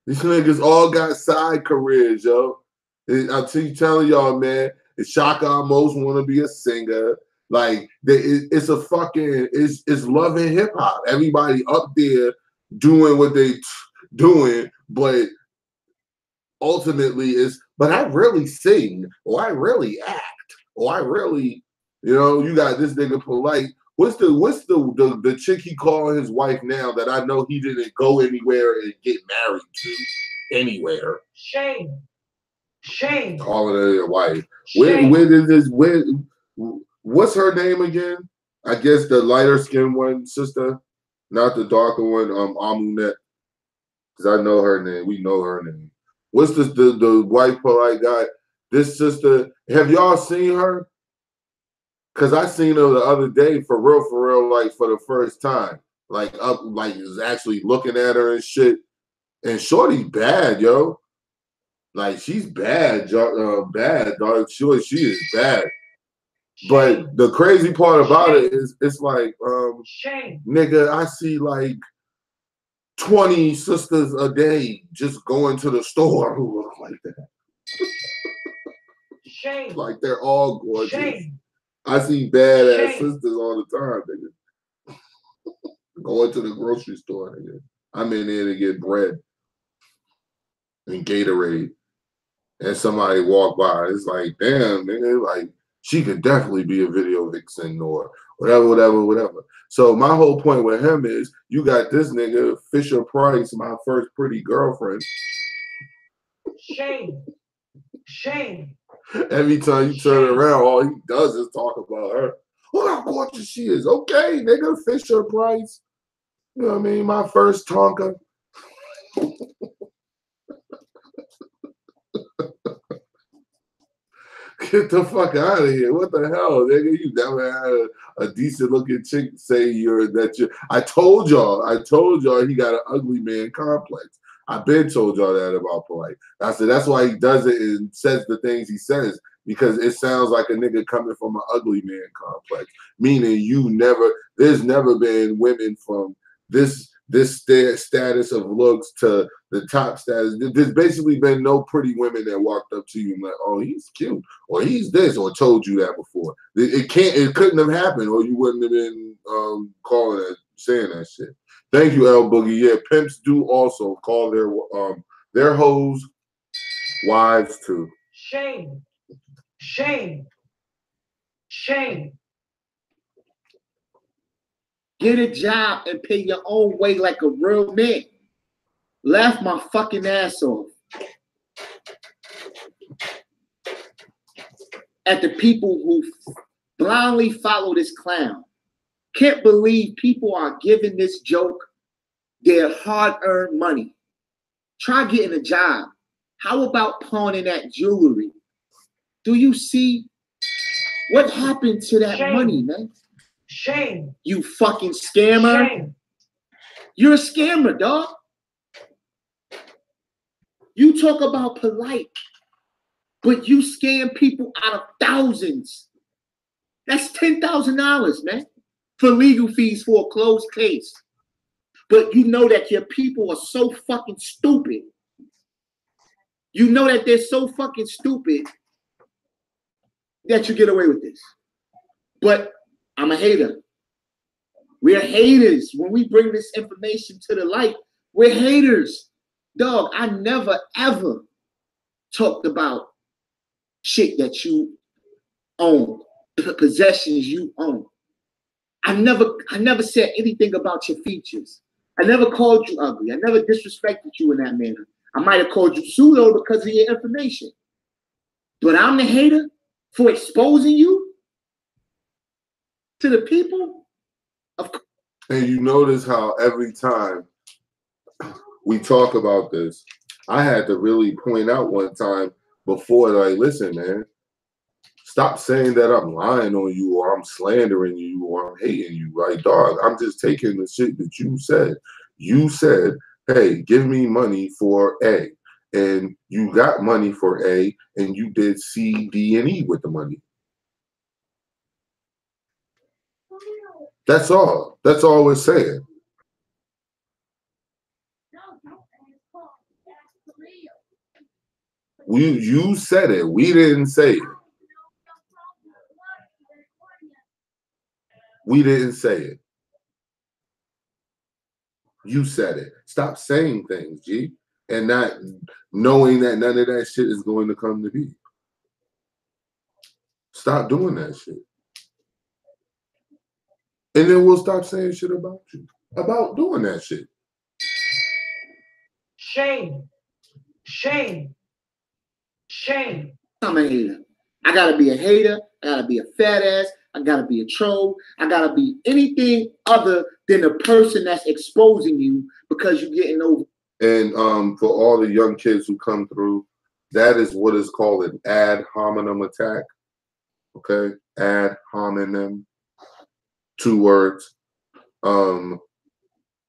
These niggas all got side careers, yo. I'm telling y'all, man. Shaka Amos want to be a singer. Like, it's a fucking, it's love and hip hop. Everybody up there doing what they doing, but ultimately but I really sing, or I really act, or I really, you got this nigga Polight. What's the chick he calling his wife now that I know he didn't go anywhere and get married to anywhere? Shame. Shame. Calling her your wife. Shame. What's her name again? I guess the lighter skinned one, sister, not the darker one, Amunet. Because I know her name. We know her name. What's the white Polight guy? This sister, have y'all seen her? Because I seen her the other day for real, like for the first time. Like is actually looking at her and shit. And Shorty bad, yo. Like, she's bad, bad, dog. She is bad. But the crazy part about it is, it's like, nigga, I see like 20 sisters a day just going to the store who look like that. Shame. Like, they're all gorgeous. Shame. I see badass sisters all the time, nigga. Going to the grocery store, nigga. I'm in there to get bread and Gatorade. And somebody walk by. It's like, damn, nigga, like, she could definitely be a video vixen or whatever. So my whole point with him is you got this nigga, Fisher Price, my first pretty girlfriend. Shame. Shame. Every time you turn around, all he does is talk about her. Look how gorgeous she is. Okay, nigga, Fisher Price. You know what I mean? My first Tonka. Get the fuck out of here. What the hell, nigga? You never had a decent looking chick say I told y'all he got an ugly man complex. I've been told y'all that about Polight. I said that's why he does it and says the things he says, because it sounds like a nigga coming from an ugly man complex. Meaning there's never been women from this status of looks to the top status. There's basically been no pretty women that walked up to you and like, oh, he's cute, or he's this, or told you that before. It couldn't have happened, or you wouldn't have been saying that shit. Thank you, L Boogie. Yeah, pimps do also call their hoes wives too. Shame. Shame. Shame. Get a job and pay your own way like a real man. Laugh my fucking ass off at the people who blindly follow this clown. Can't believe people are giving this joke their hard-earned money. Try getting a job. How about pawning that jewelry? Do you see what happened to that money, man? Shame. You fucking scammer. Shame. You're a scammer, dog. You talk about Polight, but you scam people out of thousands. That's $10,000, man, for legal fees for a closed case. But you know that your people are so fucking stupid. You know that they're so fucking stupid that you get away with this. But I'm a hater. We're haters. When we bring this information to the light, we're haters. Dog, I never, ever talked about shit that you own, possessions you own. I never said anything about your features. I never called you ugly. I never disrespected you in that manner. I might have called you pseudo because of your information. But I'm the hater for exposing you to the people? Of course. And you notice how every time we talk about this, I had to really point out one time before, like, listen, man, stop saying that I'm lying on you or I'm slandering you or I'm hating you, right, dog? I'm just taking the shit that you said. You said, hey, give me money for A. And you got money for A, and you did C, D, and E with the money. That's all. That's all we're saying. You said it. We didn't say it. We didn't say it. You said it. Stop saying things, G, and not knowing that none of that shit is going to come to be. Stop doing that shit. And then we'll stop saying shit about you, about doing that shit. Shame. Shame. Shame. I'm a hater. I gotta be a hater. I gotta be a fat ass. I gotta be a troll. I gotta be anything other than the person that's exposing you because you're getting over. And for all the young kids who come through, that is what is called an ad hominem attack. Okay, ad hominem. 2 words.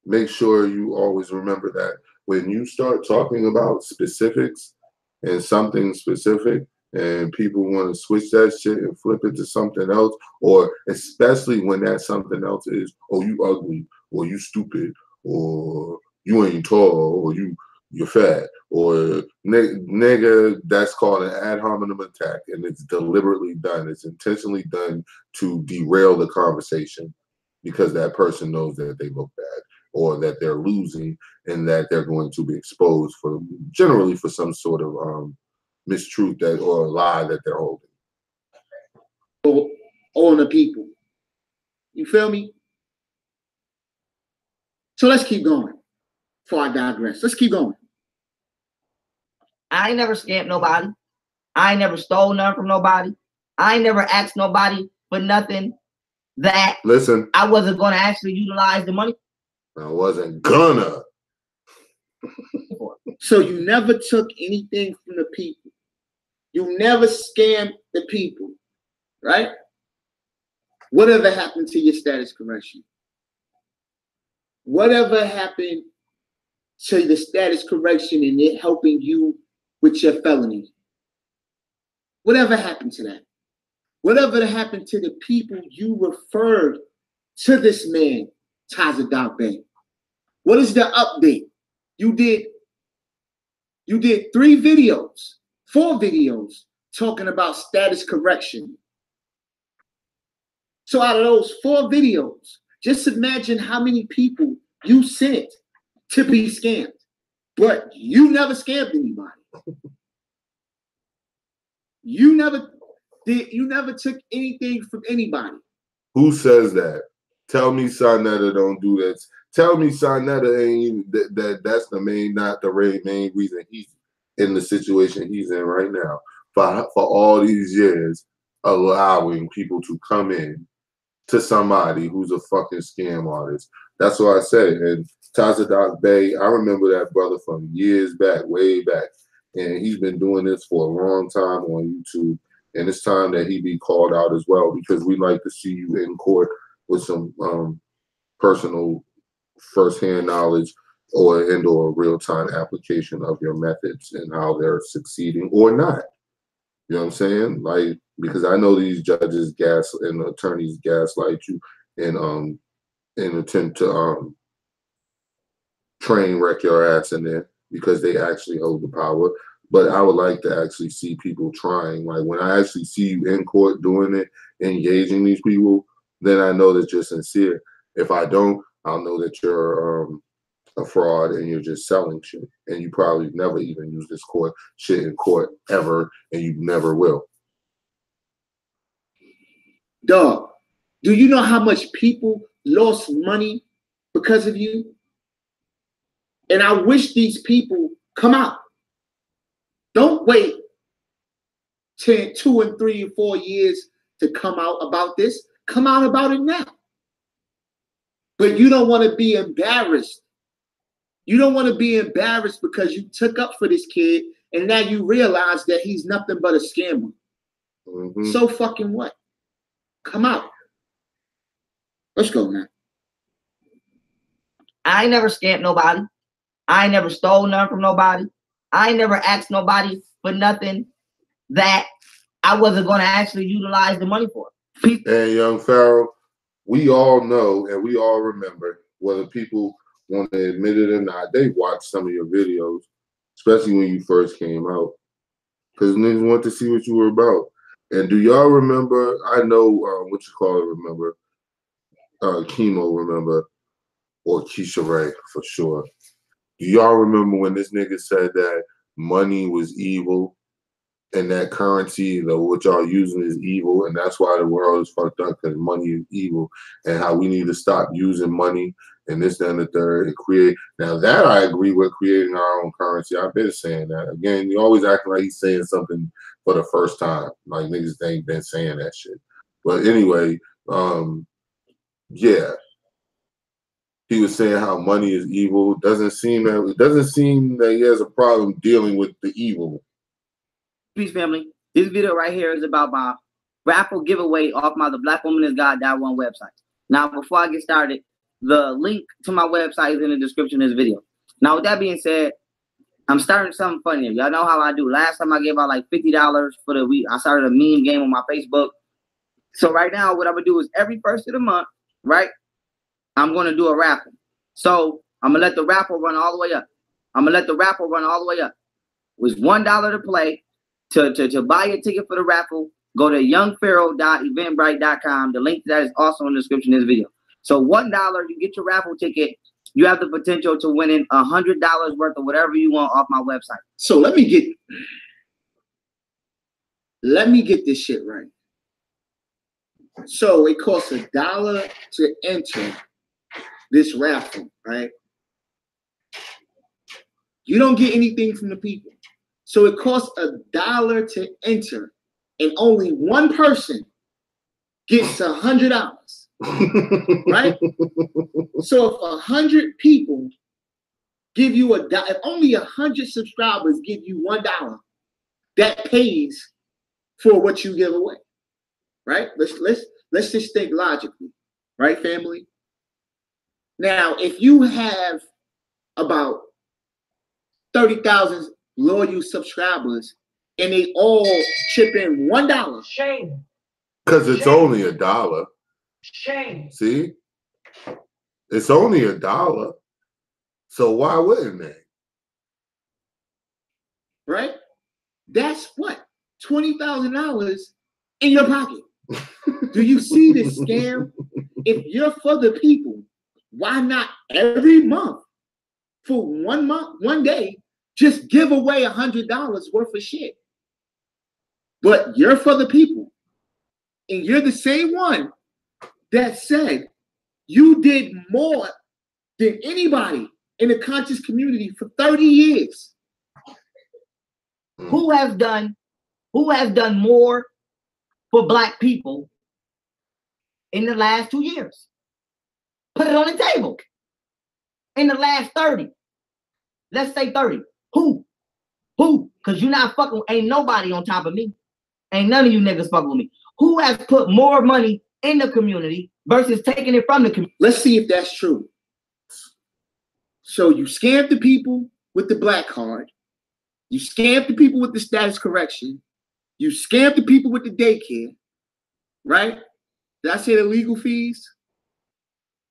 Make sure you always remember that when you start talking about specifics and something specific, and people want to switch that shit and flip it to something else, or especially when that something else is, oh, you ugly, or you stupid, or you ain't tall, or you're fat, or nigga, that's called an ad hominem attack, and it's deliberately done. It's intentionally done to derail the conversation because that person knows that they look bad or that they're losing and that they're going to be exposed for generally for some sort of mistruth that or a lie that they're holding. or on the people. You feel me? So let's keep going before I digress. Let's keep going. I ain't never scammed nobody. I ain't never stole nothing from nobody. I ain't never asked nobody for nothing that Listen, I wasn't going to actually utilize the money. I wasn't gonna. So you never took anything from the people. You never scammed the people, right? Whatever happened to your status correction? Whatever happened to the status correction and it helping you with your felony? Whatever happened to that? Whatever happened to the people you referred to this man, Tazadak Bey? What is the update? You did 4 videos talking about status correction. So out of those 4 videos, just imagine how many people you sent to be scammed. But you never scammed anybody. You never took anything from anybody. Who says that? Tell me Sarnetta don't do that. Tell me Sarnetta ain't even that's the main, not the main reason he's in the situation he's in right now. For all these years, allowing people to come in to somebody who's a fucking scam artist. That's what I said. And Tazadak Bey, I remember that brother from years back, way back. And he's been doing this for a long time on YouTube. And it's time that he be called out as well, because we like to see you in court with some personal firsthand knowledge or real-time application of your methods and how they're succeeding or not. You know what I'm saying? Like, because I know these judges and attorneys gaslight you and attempt to train wreck your ass in there because they actually hold the power. But I would like to actually see people trying. Like, when I actually see you in court doing it, engaging these people, then I know that you're sincere. If I don't, I'll know that you're a fraud and you're just selling shit. And you probably never even use this shit in court ever, and you never will. Dog, do you know how much people lost money because of you? And I wish these people come out. Don't wait 2 and 3 and 4 years to come out about this. Come out about it now. But you don't want to be embarrassed. You don't want to be embarrassed because you took up for this kid and now you realize that he's nothing but a scammer. Mm-hmm. So fucking what? Come out. Let's go, man. I ain't never scammed nobody. I ain't never stole nothing from nobody. I ain't never asked nobody for nothing that I wasn't going to actually utilize the money for. And Young Pharaoh, we all know and we all remember, whether people want to admit it or not, they watched some of your videos, especially when you first came out, because niggas want to see what you were about. And do y'all remember, I know remember, Chemo remember, or Keisha Ray for sure. Do y'all remember when this nigga said that money was evil and that currency, what y'all using is evil, and that's why the world is fucked up, because money is evil, and how we need to stop using money and this, that, and the third, and create. Now that I agree with, creating our own currency. I've been saying that. Again, you always acting like he's saying something for the first time. Like niggas ain't been saying that shit. But anyway, yeah. He was saying how money is evil. It doesn't seem that he has a problem dealing with the evil. Peace, family. This video right here is about my raffle giveaway off my The Black Woman Is God.1 website. Now, before I get started, the link to my website is in the description of this video. Now, with that being said, I'm starting something funny. Y'all know how I do. Last time I gave out like $50 for the week. I started a meme game on my Facebook. So right now, what I'm going to do is every first of the month, right, I'm going to do a raffle. So I'm going to let the raffle run all the way up. It was $1 to play. To buy a ticket for the raffle, go to youngpharaoh.eventbrite.com. The link to that is also in the description of this video. So $1, you get your raffle ticket. You have the potential to win in $100 worth of whatever you want off my website. So let me get this shit right. So it costs $1 to enter this raffle, right? You don't get anything from the people. So it costs $1 to enter, and only one person gets $100, right? So if 100 people give you if only 100 subscribers give you $1, that pays for what you give away, right? Let's just think logically, right, family? Now, if you have about 30,000 loyal subscribers and they all chip in $1, Shame. Because it's Shame. only $1. Shame. See? It's only $1. So why wouldn't they? right? That's what? $20,000 in your pocket. Do you see this scam? If you're for the people, why not every month for 1 month, 1 day, just give away $100 worth of shit? But you're for the people, and you're the same one that said you did more than anybody in the conscious community for 30 years. Who has done more for Black people in the last 2 years? Put it on the table. In the last 30. Let's say 30. Who? Because you're not fucking, ain't nobody on top of me. Ain't none of you niggas fucking with me. Who has put more money in the community versus taking it from the community? Let's see if that's true. So you scammed the people with the black card. You scammed the people with the status correction. You scammed the people with the daycare, right? Did I say the legal fees?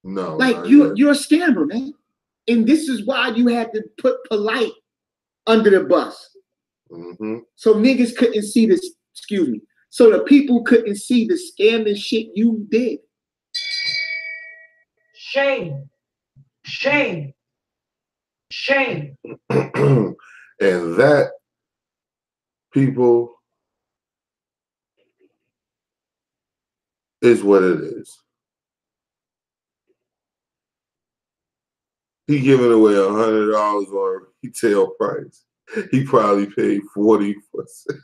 No. Like you're a scammer, man. And this is why you had to put Polight under the bus. Mm-hmm. So niggas couldn't see this, excuse me. So the people couldn't see the scamming shit you did. Shame. Shame. Shame. And that, people, is what it is. He giving away $100 on retail price. He probably paid 40 for it.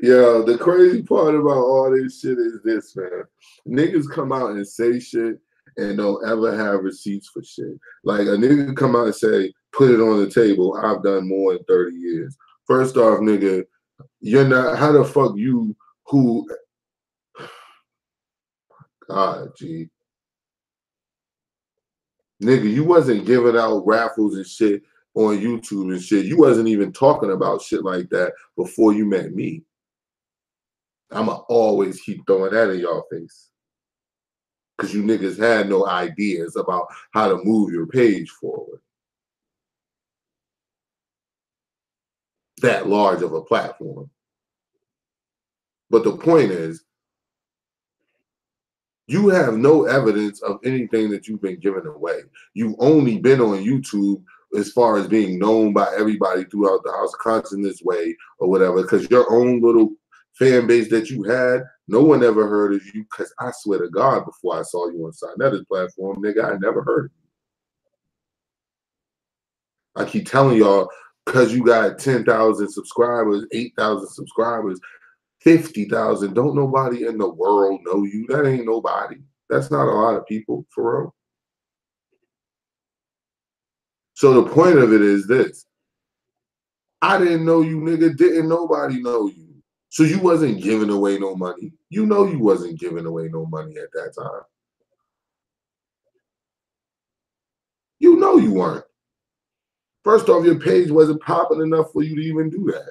Yo, the crazy part about all this shit is this, man. Niggas come out and say shit and don't ever have receipts for shit. Like a nigga come out and say, put it on the table, I've done more in 30 years. First off, nigga, you're not, how the fuck you who, God, G. Nigga, you wasn't giving out raffles and shit on YouTube and shit. You wasn't even talking about shit like that before you met me. I'ma always keep throwing that in y'all face. Because you niggas had no ideas about how to move your page forward. That large of a platform. But the point is, you have no evidence of anything that you've been giving away. You've only been on YouTube as far as being known by everybody throughout the House of Consciousness way or whatever, because your own little fan base that you had, no one ever heard of you, because I swear to God, before I saw you on Sinetta's platform, nigga, I never heard of you. I keep telling y'all, because you got 10,000 subscribers, 8,000 subscribers, 50,000, don't nobody in the world know you. That ain't nobody. That's not a lot of people, for real. So the point of it is this. I didn't know you, nigga. Didn't nobody know you. So you wasn't giving away no money. You know you wasn't giving away no money at that time. You know you weren't. First off, your page wasn't popping enough for you to even do that.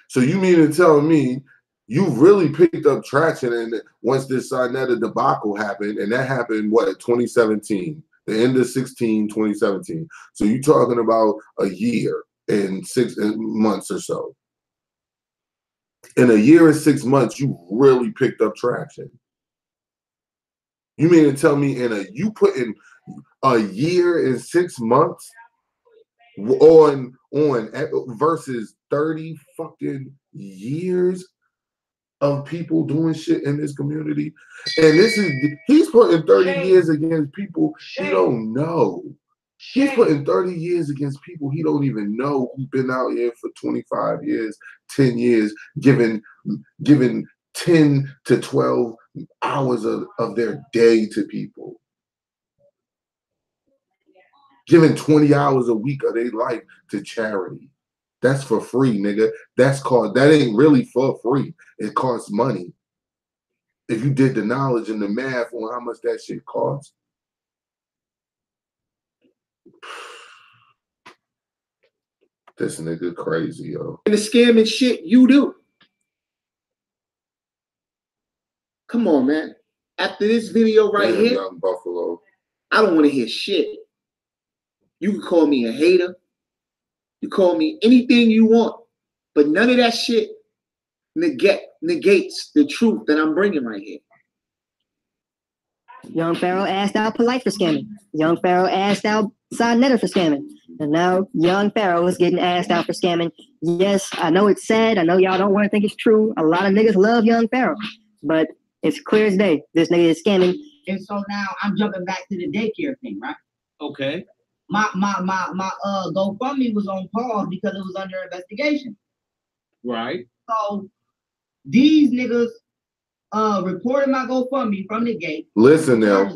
So you mean to tell me you really picked up traction and once this Sinetta debacle happened, and that happened, what, 2017, the end of 2017. So you talking about a year and 6 months or so. In a year and 6 months, you really picked up traction. You mean to tell me you put in a year and 6 months on versus 30 fucking years of people doing shit in this community. And he's putting 30 years against people he don't know. He's putting 30 years against people he don't even know, who've been out here for 25 years, 10 years, giving 10 to 12 hours of their day to people. Giving 20 hours a week of their life to charity. That's for free, nigga. That ain't really for free. It costs money. If you did the knowledge and the math on how much that shit costs. This nigga crazy, yo. And the scamming shit you do. Come on, man. After this video right here, Young Buffalo, I don't want to hear shit. You can call me a hater. You call me anything you want. But none of that shit negates the truth that I'm bringing right here. Young Pharaoh asked out Polight for scamming. Young Pharaoh asked out Signetter for scamming. And now Young Pharaoh is getting asked out for scamming. Yes, I know it's sad. I know y'all don't want to think it's true. A lot of niggas love Young Pharaoh. But it's clear as day. This nigga is scamming. And so now I'm jumping back to the daycare thing, right? Okay. My GoFundMe was on pause because it was under investigation. Right. So these niggas reported my GoFundMe from the gate. Listen now.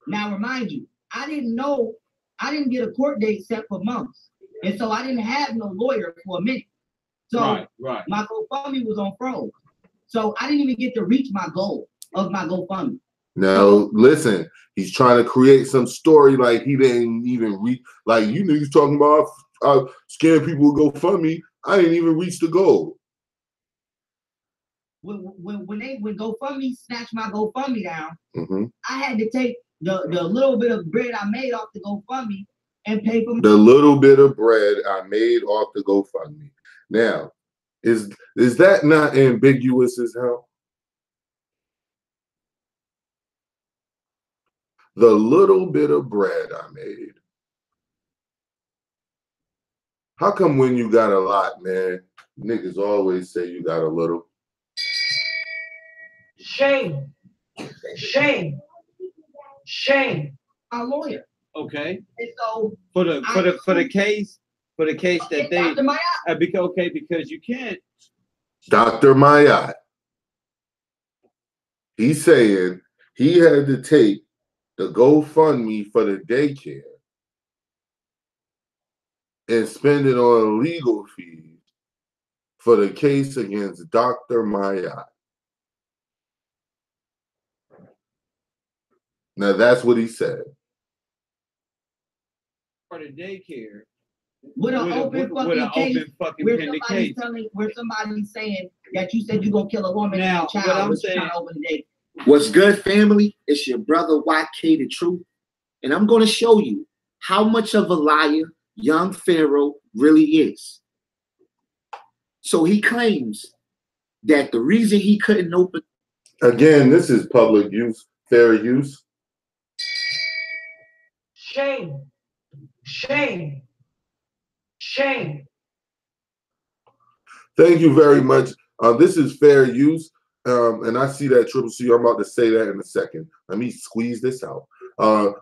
Now remind you, I didn't get a court date set for months. And so I didn't have no lawyer for a minute. So my GoFundMe was on froze. So I didn't even get to reach my goal of my GoFundMe. Now, listen, he's trying to create some story like he didn't even reach, like, you niggas talking about scaring people with GoFundMe. I didn't even reach the goal. When GoFundMe snatched my GoFundMe down, I had to take the little bit of bread I made off the GoFundMe and pay for the little bit of bread I made off the GoFundMe. Now, is that not ambiguous as hell? The little bit of bread I made. How come when you got a lot, man, niggas always say you got a little? Shame. Shame. Shame. my lawyer. Okay. And so For the case that they because you can't. Dr. Mayat. He's saying he had to take the GoFundMe for the daycare and spend it on legal fees for the case against Dr. Mayat. Now that's what he said. For the daycare. With an open fucking case where somebody's saying that you said you're gonna kill a woman and a child was trying to open the day. What's good, family? It's your brother YK the Truth. And I'm gonna show you how much of a liar Young Pharaoh really is. So he claims that the reason he couldn't open. Again, this is public use, fair use. Shame. Shame. Shame. Thank you very much. This is fair use. And I see that Triple C. I'm about to say that in a second. Let me squeeze this out.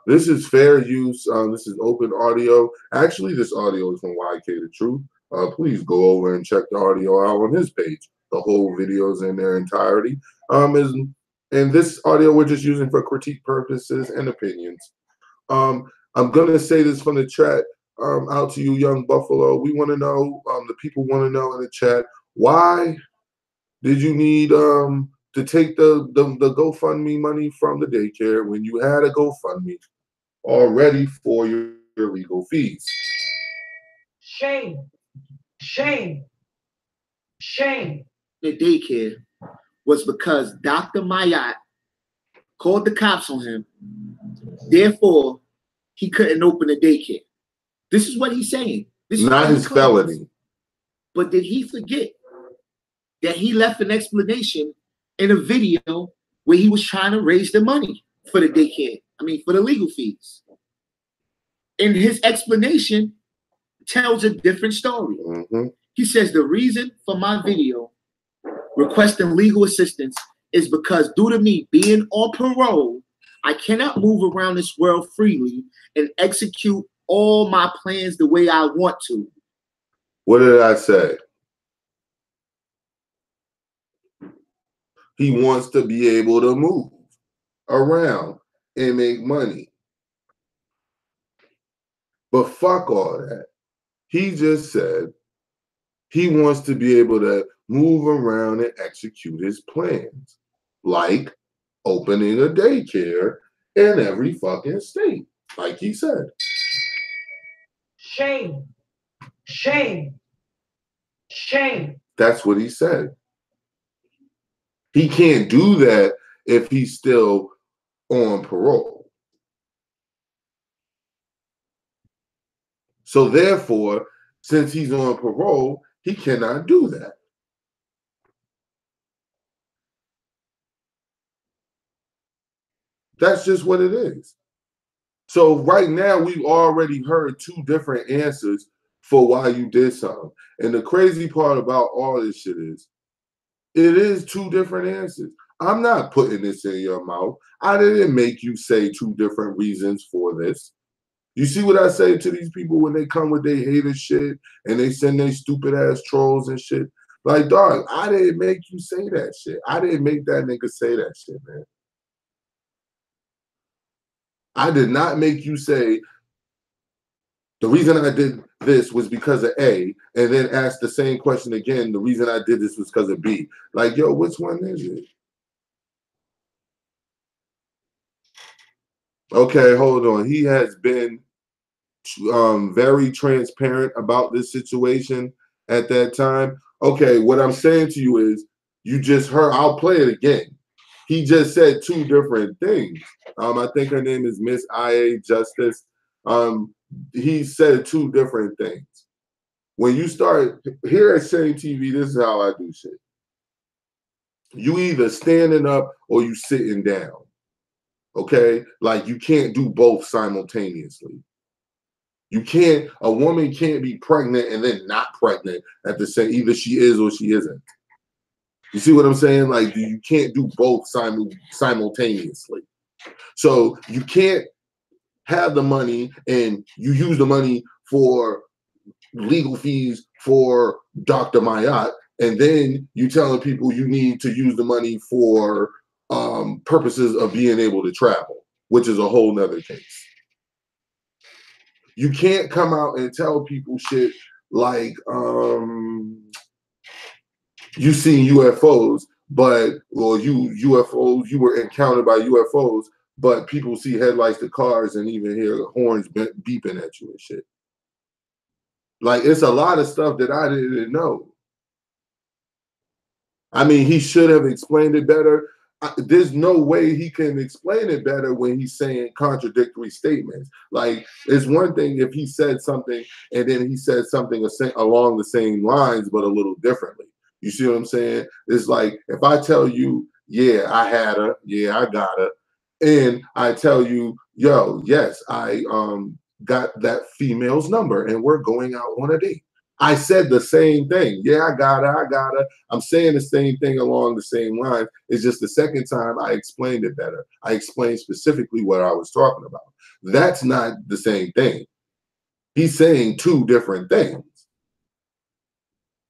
This is fair use. This is open audio. Actually, this audio is from YK the Truth. Please go over and check the audio out on his page. The whole video is in their entirety. And this audio we're just using for critique purposes and opinions. I'm gonna say this from the chat out to you, Young Buffalo. We want to know, the people want to know in the chat, why did you need to take the GoFundMe money from the daycare when you had a GoFundMe already for your legal fees? Shame. Shame. Shame. The daycare was because Dr. Mayat called the cops on him. Therefore, he couldn't open the daycare. This is what he's saying. This is not his felony. But did he forget that he left an explanation in a video where he was trying to raise the money for the daycare? I mean, for the legal fees. And his explanation tells a different story. He says the reason for my video requesting legal assistance is because due to me being on parole, I cannot move around this world freely and execute all my plans the way I want to. What did I say? He wants to be able to move around and make money. But fuck all that. He just said he wants to be able to move around and execute his plans, like opening a daycare in every fucking state, like he said. Shame. Shame. Shame. That's what he said. He can't do that if he's still on parole. So therefore, since he's on parole, he cannot do that. That's just what it is. So right now, we've already heard two different answers for why you did something. And the crazy part about all this shit is, it is two different answers. I'm not putting this in your mouth. I didn't make you say two different reasons for this. You see what I say to these people when they come with their hater shit and they send their stupid ass trolls and shit? Like, dog, I didn't make you say that shit. I didn't make that nigga say that shit, man. I did not make you say the reason I did this was because of A, and then ask the same question again. The reason I did this was because of B. Like, yo, which one is it? Okay, hold on. He has been very transparent about this situation at that time. Okay, what I'm saying to you is, you just heard, I'll play it again. He just said two different things. I think her name is Miss I.A. Justice. He said two different things. When you start here at Shane TV, this is how I do shit. You either standing up or you sitting down. Okay? Like, you can't do both simultaneously. You can't, a woman can't be pregnant and then not pregnant at the same, either she is or she isn't. You see what I'm saying? Like, you can't do both simultaneously. So you can't have the money and you use the money for legal fees for Dr. Mayat, and then you telling people you need to use the money for purposes of being able to travel, which is a whole nother case. You can't come out and tell people shit like you seen UFOs, but, or you were encountered by UFOs, but people see headlights to cars and even hear horns beeping at you and shit. Like, it's a lot of stuff that I didn't know. I mean, he should have explained it better. There's no way he can explain it better when he's saying contradictory statements. Like, it's one thing if he said something and then he said something along the same lines, but a little differently. You see what I'm saying? It's like, if I tell you, yeah, I had her, yeah, I got her, and I tell you, yo, yes, I got that female's number and we're going out on a date. I said the same thing. Yeah, I got her. I'm saying the same thing along the same line. It's just the second time I explained it better. I explained specifically what I was talking about. That's not the same thing. He's saying two different things.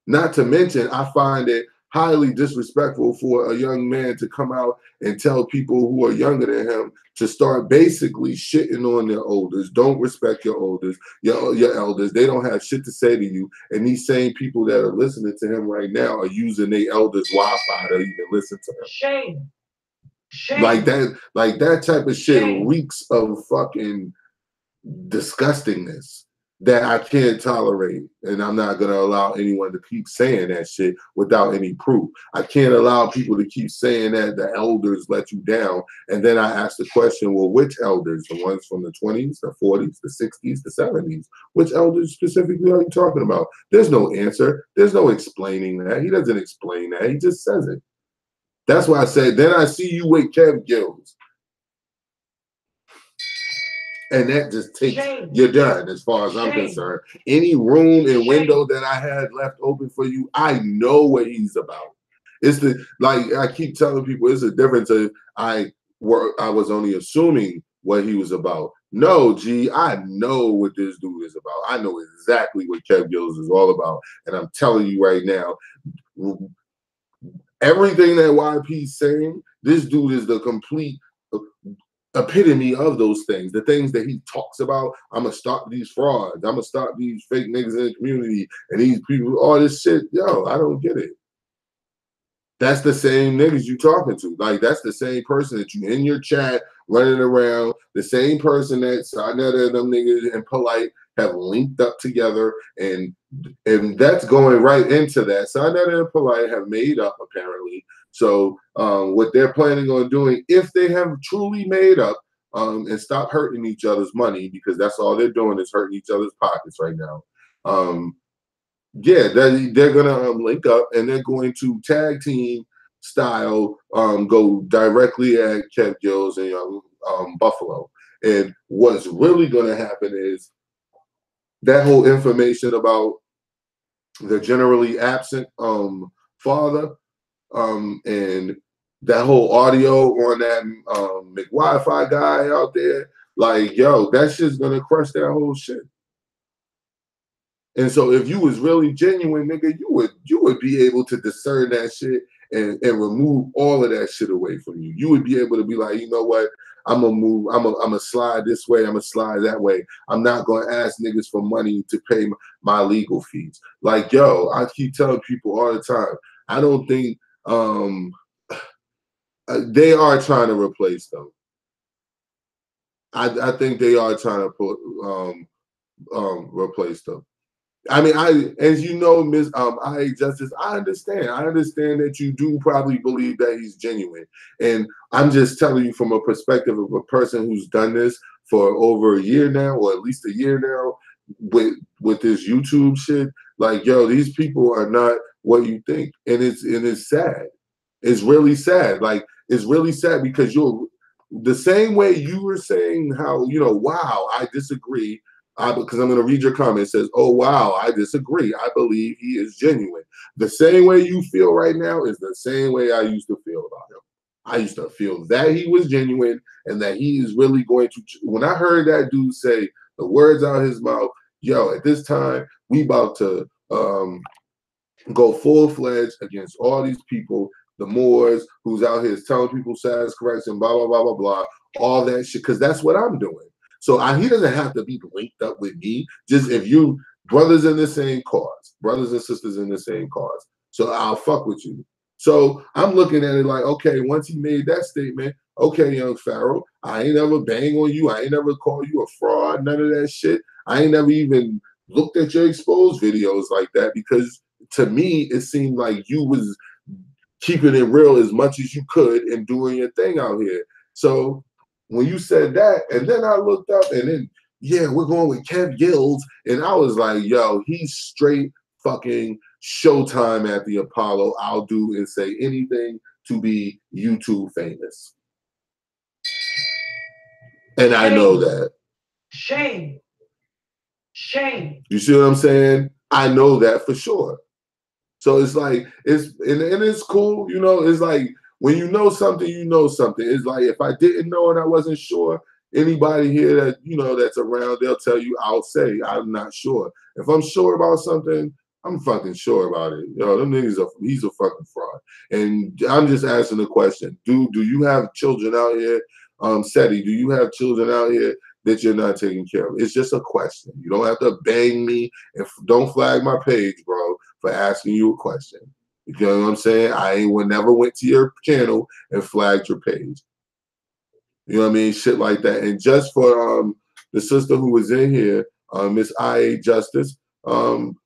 Not to mention, I find it highly disrespectful for a young man to come out and tell people who are younger than him to start basically shitting on their elders. Don't respect your elders, your elders. They don't have shit to say to you. And these same people that are listening to him right now are using their elders' Wi-Fi to even listen to him. Shame. Shame. Like that type of shit Shame. reeks of fucking disgustingness that I can't tolerate, and I'm not gonna allow anyone to keep saying that shit without any proof. I can't allow people to keep saying that the elders let you down, and then I ask the question, well, which elders? The ones from the 20s, the 40s, the 60s, the 70s? Which elders specifically are you talking about? There's no answer. There's no explaining that. He doesn't explain that. He just says it. That's why I said, then I see you with Kev Gills. And that just takes, you're done as far as I'm concerned. Any room and window that I had left open for you, I know what he's about. It's the, like I keep telling people, it's a difference if I was only assuming what he was about. No, G, I know what this dude is about. I know exactly what Kev Gills is all about. And I'm telling you right now, everything that YP's saying, this dude is the complete epitome of those things. The things that he talks about, I'm gonna stop these frauds, I'm gonna stop these fake niggas in the community and these people, all this shit. Yo, I don't get it. That's the same niggas you talking to. Like, that's the same person that you in your chat running around, the same person that Sarnetta and them niggas and Polight have linked up together, and that's going right into that. Sarnetta and Polight have made up, apparently. So what they're planning on doing, if they have truly made up, and stop hurting each other's money, because that's all they're doing is hurting each other's pockets right now. Yeah, they're gonna link up, and they're going to tag team style go directly at Kev Gills and Buffalo. And what's really gonna happen is that whole information about the generally absent father, and that whole audio on that McWi-Fi guy out there, like, yo, that shit's gonna crush that whole shit. And so if you was really genuine, nigga, you would be able to discern that shit and remove all of that shit away from you. You would be able to be like, you know what? I'm gonna move, I'm gonna slide this way, I'm gonna slide that way. I'm not gonna ask niggas for money to pay my legal fees. Like, yo, I keep telling people all the time, I don't think they are trying to replace them. I think they are trying to put replace them. I mean, as you know, Ms. I Justice, I understand. I understand that you do probably believe that he's genuine. And I'm just telling you from a perspective of a person who's done this for over a year now, or at least a year now, with this YouTube shit. Like, yo, these people are not what you think. And it's sad. It's really sad. Like, it's really sad because you're the same way you were saying how, you know, wow, I disagree. Because I'm going to read your comment. It says, oh, wow, I disagree. I believe he is genuine. The same way you feel right now is the same way I used to feel about him. I used to feel that he was genuine and that he is really going to. When I heard that dude say the words out of his mouth, yo, at this time, we about to go full-fledged against all these people, the Moors, who's out here telling people size correction, blah, blah, blah, blah, blah, all that shit, because that's what I'm doing. So he doesn't have to be linked up with me. Just if you brothers in the same cause, brothers and sisters in the same cause. So I'll fuck with you. So I'm looking at it like, okay, once he made that statement, okay, young Pharaoh, I ain't never bang on you. I ain't never called you a fraud, none of that shit. I ain't never even looked at your exposed videos like that, because to me, it seemed like you was keeping it real as much as you could and doing your thing out here. So when you said that, and then I looked up, and then, yeah, we're going with Kev Gills, and I was like, yo, he's straight fucking Showtime at the Apollo. I'll do and say anything to be YouTube famous. And I know that. Shame. Shame. You see what I'm saying? I know that for sure. So it's like, and it's cool, you know, it's like, when you know something, you know something. It's like, if I didn't know and I wasn't sure, anybody here that, you know, that's around, they'll tell you, I'll say, I'm not sure. If I'm sure about something, I'm fucking sure about it. You know, them niggas he's a fucking fraud. And I'm just asking the question, do you have children out here? Seti, do you have children out here that you're not taking care of? It's just a question. You don't have to bang me, and don't flag my page, bro, for asking you a question. You know what I'm saying? I never went to your channel and flagged your page. You know what I mean? Shit like that. And just for the sister who was in here, Miss I.A. Justice, from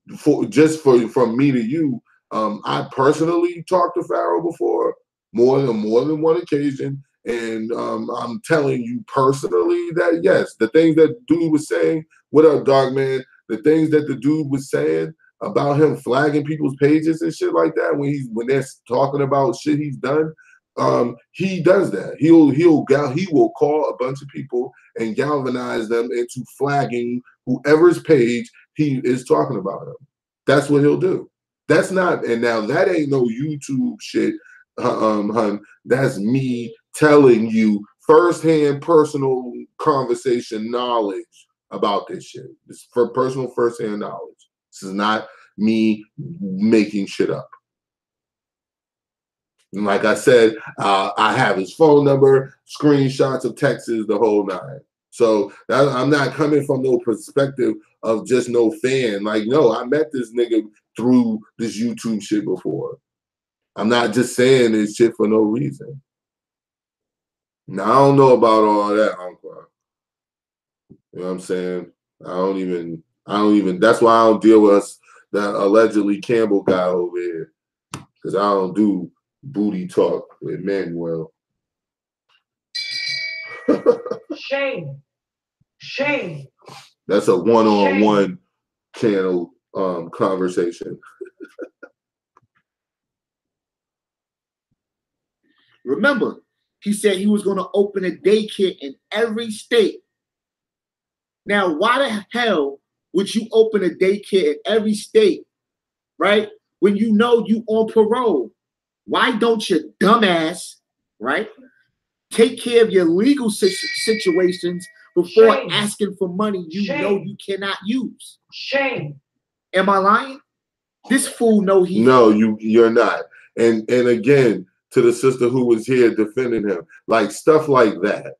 me to you, I personally talked to Pharaoh before, more than one occasion. And I'm telling you personally that, yes, the things that dude was saying, what up, dog man? The things that the dude was saying about him flagging people's pages and shit like that, when they're talking about shit he's done, he does that. He will call a bunch of people and galvanize them into flagging whoever's page he is talking about him. That's what he'll do. That's not, and now that ain't no YouTube shit, hun. That's me telling you firsthand personal conversation knowledge about this shit. It's for personal firsthand knowledge. This is not me making shit up. And like I said, I have his phone number, screenshots of texts, the whole nine. So I'm not coming from no perspective of just no fan. Like, no, I met this nigga through this YouTube shit before. I'm not just saying this shit for no reason. Now, I don't know about all that, Uncle. You know what I'm saying? I don't even, that's why I don't deal with that allegedly Campbell guy over here. Because I don't do booty talk with Manuel. Shame. Shame. That's a one-on-one channel conversation. Remember, he said he was going to open a daycare in every state. Now, why the hell would you open a daycare in every state, right, when you know you on parole? Why don't you, dumbass, right, take care of your legal situations before asking for money you know you cannot use? Shame. Am I lying? This fool know he. No, you're not. And again, to the sister who was here defending him, like stuff like that.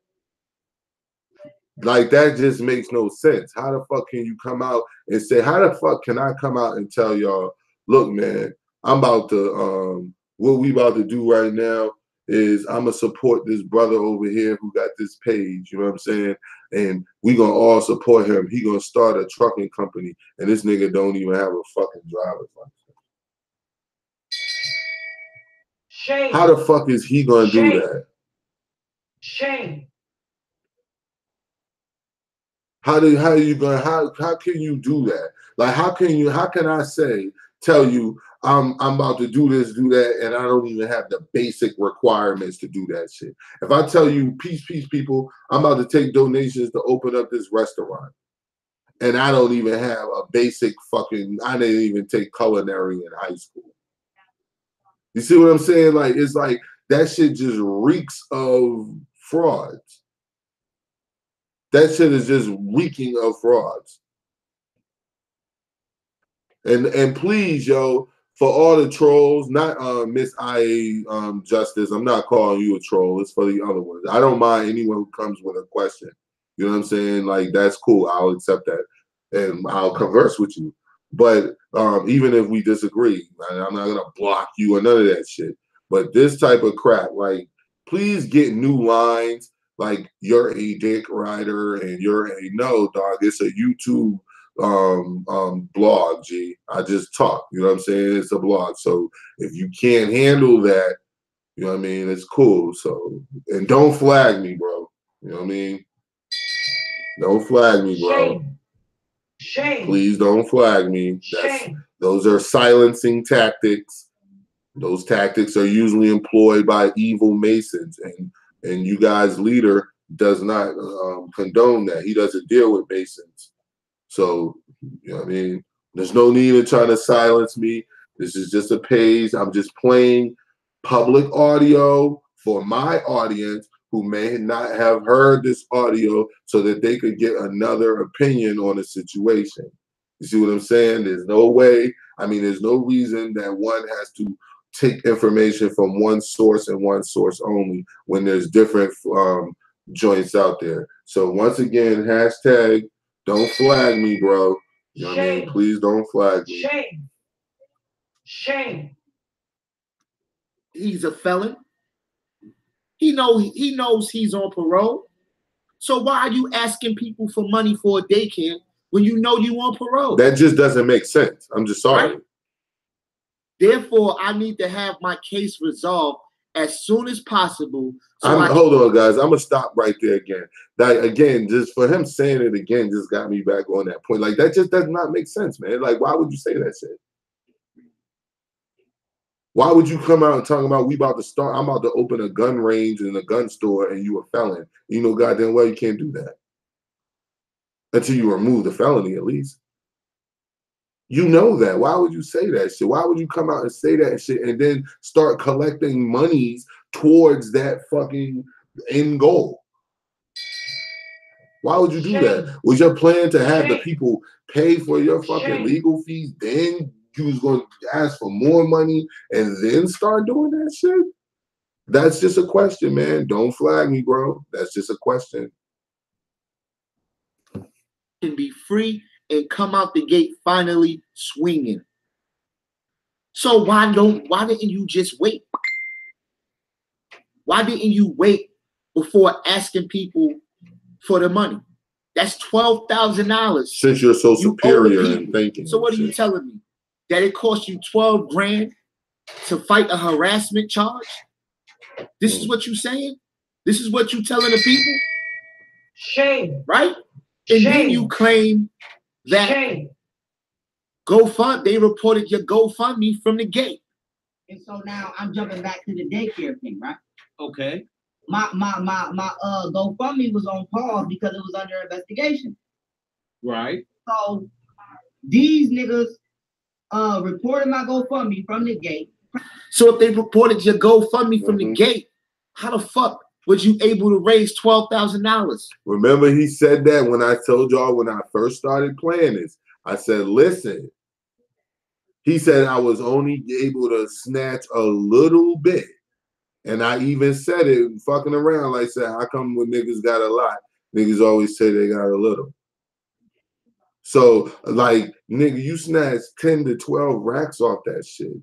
Like that just makes no sense. How the fuck can you come out and say, how the fuck can I come out and tell y'all, look, man, I'm about to what we about to do right now is I'm gonna support this brother over here who got this page, you know what I'm saying? And we gonna all support him. He gonna start a trucking company, and this nigga don't even have a fucking driver's license. Shame. How the fuck is he gonna do that? Shame. How can you do that? Like how can I tell you I'm about to do this, do that, and I don't even have the basic requirements to do that shit. If I tell you, peace, people, I'm about to take donations to open up this restaurant, and I don't even have a basic I didn't even take culinary in high school. You see what I'm saying? Like, it's like that shit just reeks of frauds. That shit is just reeking of frauds. And please, yo, for all the trolls, not Miss IA Justice, I'm not calling you a troll. It's for the other ones. I don't mind anyone who comes with a question. You know what I'm saying? Like, that's cool. I'll accept that. And I'll converse with you. But even if we disagree, I'm not going to block you or none of that shit. But this type of crap, like, please get new lines. Like, you're a dick rider and you're a no, dog. It's a YouTube blog, G. I just talk. You know what I'm saying? It's a blog. So if you can't handle that, you know what I mean? It's cool. So, and don't flag me, bro. You know what I mean? Don't flag me, bro. Shame. Shame. Please don't flag me. Those are silencing tactics. Those tactics are usually employed by evil Masons, and you guys' leader does not condone that. He doesn't deal with Masons. So, you know what I mean? There's no need in trying to silence me. This is just a page. I'm just playing public audio for my audience who may not have heard this audio so that they could get another opinion on the situation. You see what I'm saying? There's no way. I mean, there's no reason that one has to take information from one source and one source only when there's different joints out there. So once again, hashtag don't flag me, bro. You know what I mean? Please don't flag me. Shame. Shame. He's a felon. He knows he's on parole. So why are you asking people for money for a daycare when you know you on parole? That just doesn't make sense. I'm just sorry. Right? Therefore, I need to have my case resolved as soon as possible. Hold on, guys. I'm gonna stop right there again. That again, just for him saying it again, just got me back on that point. Like that just does not make sense, man. Like, why would you say that shit? Why would you come out and talk about I'm about to open a gun range and a gun store and you a felon? You know goddamn well you can't do that. Until you remove the felony, at least. You know that. Why would you say that shit? Why would you come out and say that shit and then start collecting monies towards that fucking end goal? Why would you do that? Was your plan to have the people pay for your fucking legal fees? Then you was going to ask for more money and then start doing that shit? That's just a question, man. Don't flag me, bro. That's just a question. Can be free and come out the gate finally swinging. So why didn't you just wait? Why didn't you wait before asking people for the money? That's $12,000. Since you're so superior in thinking. So what are you telling me? That it cost you 12 grand to fight a harassment charge? This is what you saying? This is what you telling the people? Shame. Right? And then you claim that they reported your GoFundMe from the gate. And so now I'm jumping back to the daycare thing, right? Okay. My GoFundMe was on pause because it was under investigation. Right. So these niggas reported my GoFundMe from the gate. So if they reported your GoFundMe from the gate, how the fuck was you able to raise $12,000? Remember he said that when I told y'all when I first started playing this. I said, listen. He said I was only able to snatch a little bit. And I even said it fucking around. Like I said, how come when niggas got a lot, niggas always say they got a little? So, like, nigga, you snatched 10 to 12 racks off that shit.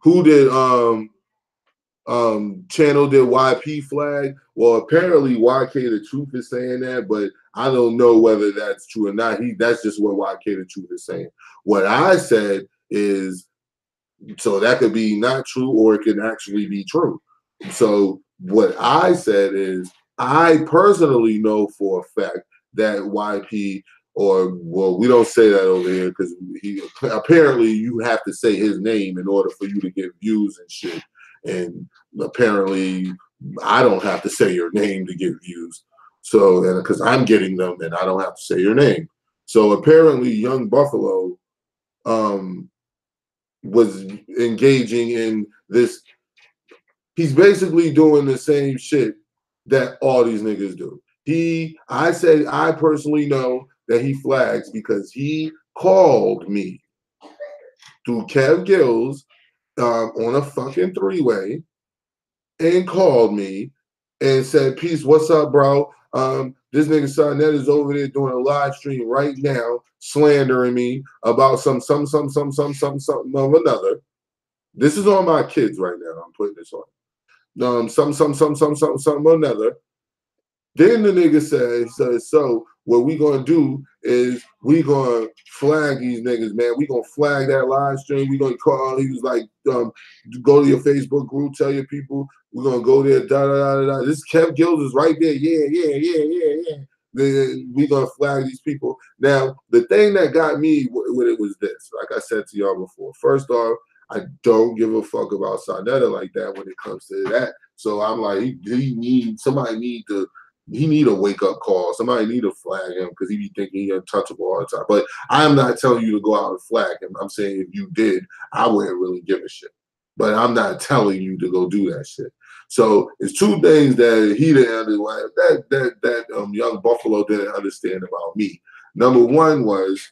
Who did channel did YP flag? Well, apparently YK the Truth is saying that, but I don't know whether that's true or not. That's just what YK the Truth is saying. What I said is, so that could be not true or it can actually be true. So what I said is, I personally know for a fact that YP, or well, we don't say that over here because apparently you have to say his name in order for you to get views and shit. And apparently I don't have to say your name to get views. So, because I'm getting them and I don't have to say your name. So apparently Young Buffalo was engaging in this. He's basically doing the same shit that all these niggas do. I personally know that he flags because he called me through Kev Gills on a fucking three-way and called me and said, "Peace, what's up, bro? This nigga Sonnet is over there doing a live stream right now, slandering me about something of another." This is on my kids right now. I'm putting this on. Something another. Then the nigga says, so what we gonna do is we gonna flag these niggas, man. We gonna flag that live stream. We gonna call. He was like, go to your Facebook group, tell your people. We're gonna go there. Da. This Kev Gills is right there. Yeah. Then we gonna flag these people. Now the thing that got me with it was this. Like I said to y'all before. First off, I don't give a fuck about Sonetta like that when it comes to that. So I'm like, he need a wake-up call. Somebody need to flag him because he be thinking he untouchable all the time. But I'm not telling you to go out and flag him. I'm saying if you did, I wouldn't really give a shit. But I'm not telling you to go do that shit. So it's two things that he didn't understand, that Young Buffalo didn't understand about me. Number one was,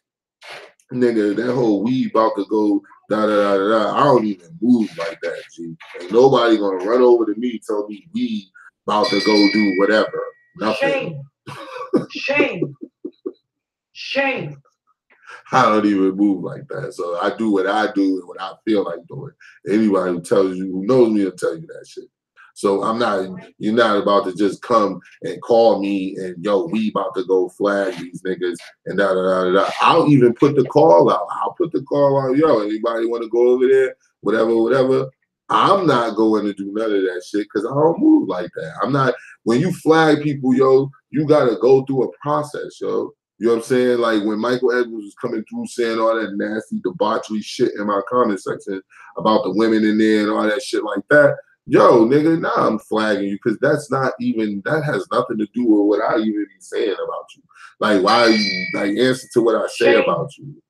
nigga, that whole we about to go da. I don't even move like that, G. Ain't nobody gonna run over to me and tell me we about to go do whatever. Nothing. Shame. I don't even move like that. So I do what I do and what I feel like doing. Anybody who tells you, who knows me, will tell you that shit. So you're not about to just come and call me and yo, we about to go flag these niggas and da. I'll even put the call out. I'll put the call out, yo, anybody want to go over there? Whatever. I'm not going to do none of that shit because I don't move like that. I'm not, when you flag people, yo, you got to go through a process, yo. You know what I'm saying? Like when Michael Edwards was coming through saying all that nasty debauchery shit in my comment section about the women in there and all that shit like that, yo, nigga, nah, I'm flagging you because that has nothing to do with what I even be saying about you. Like, why are you like answer to what I say Shame. about you?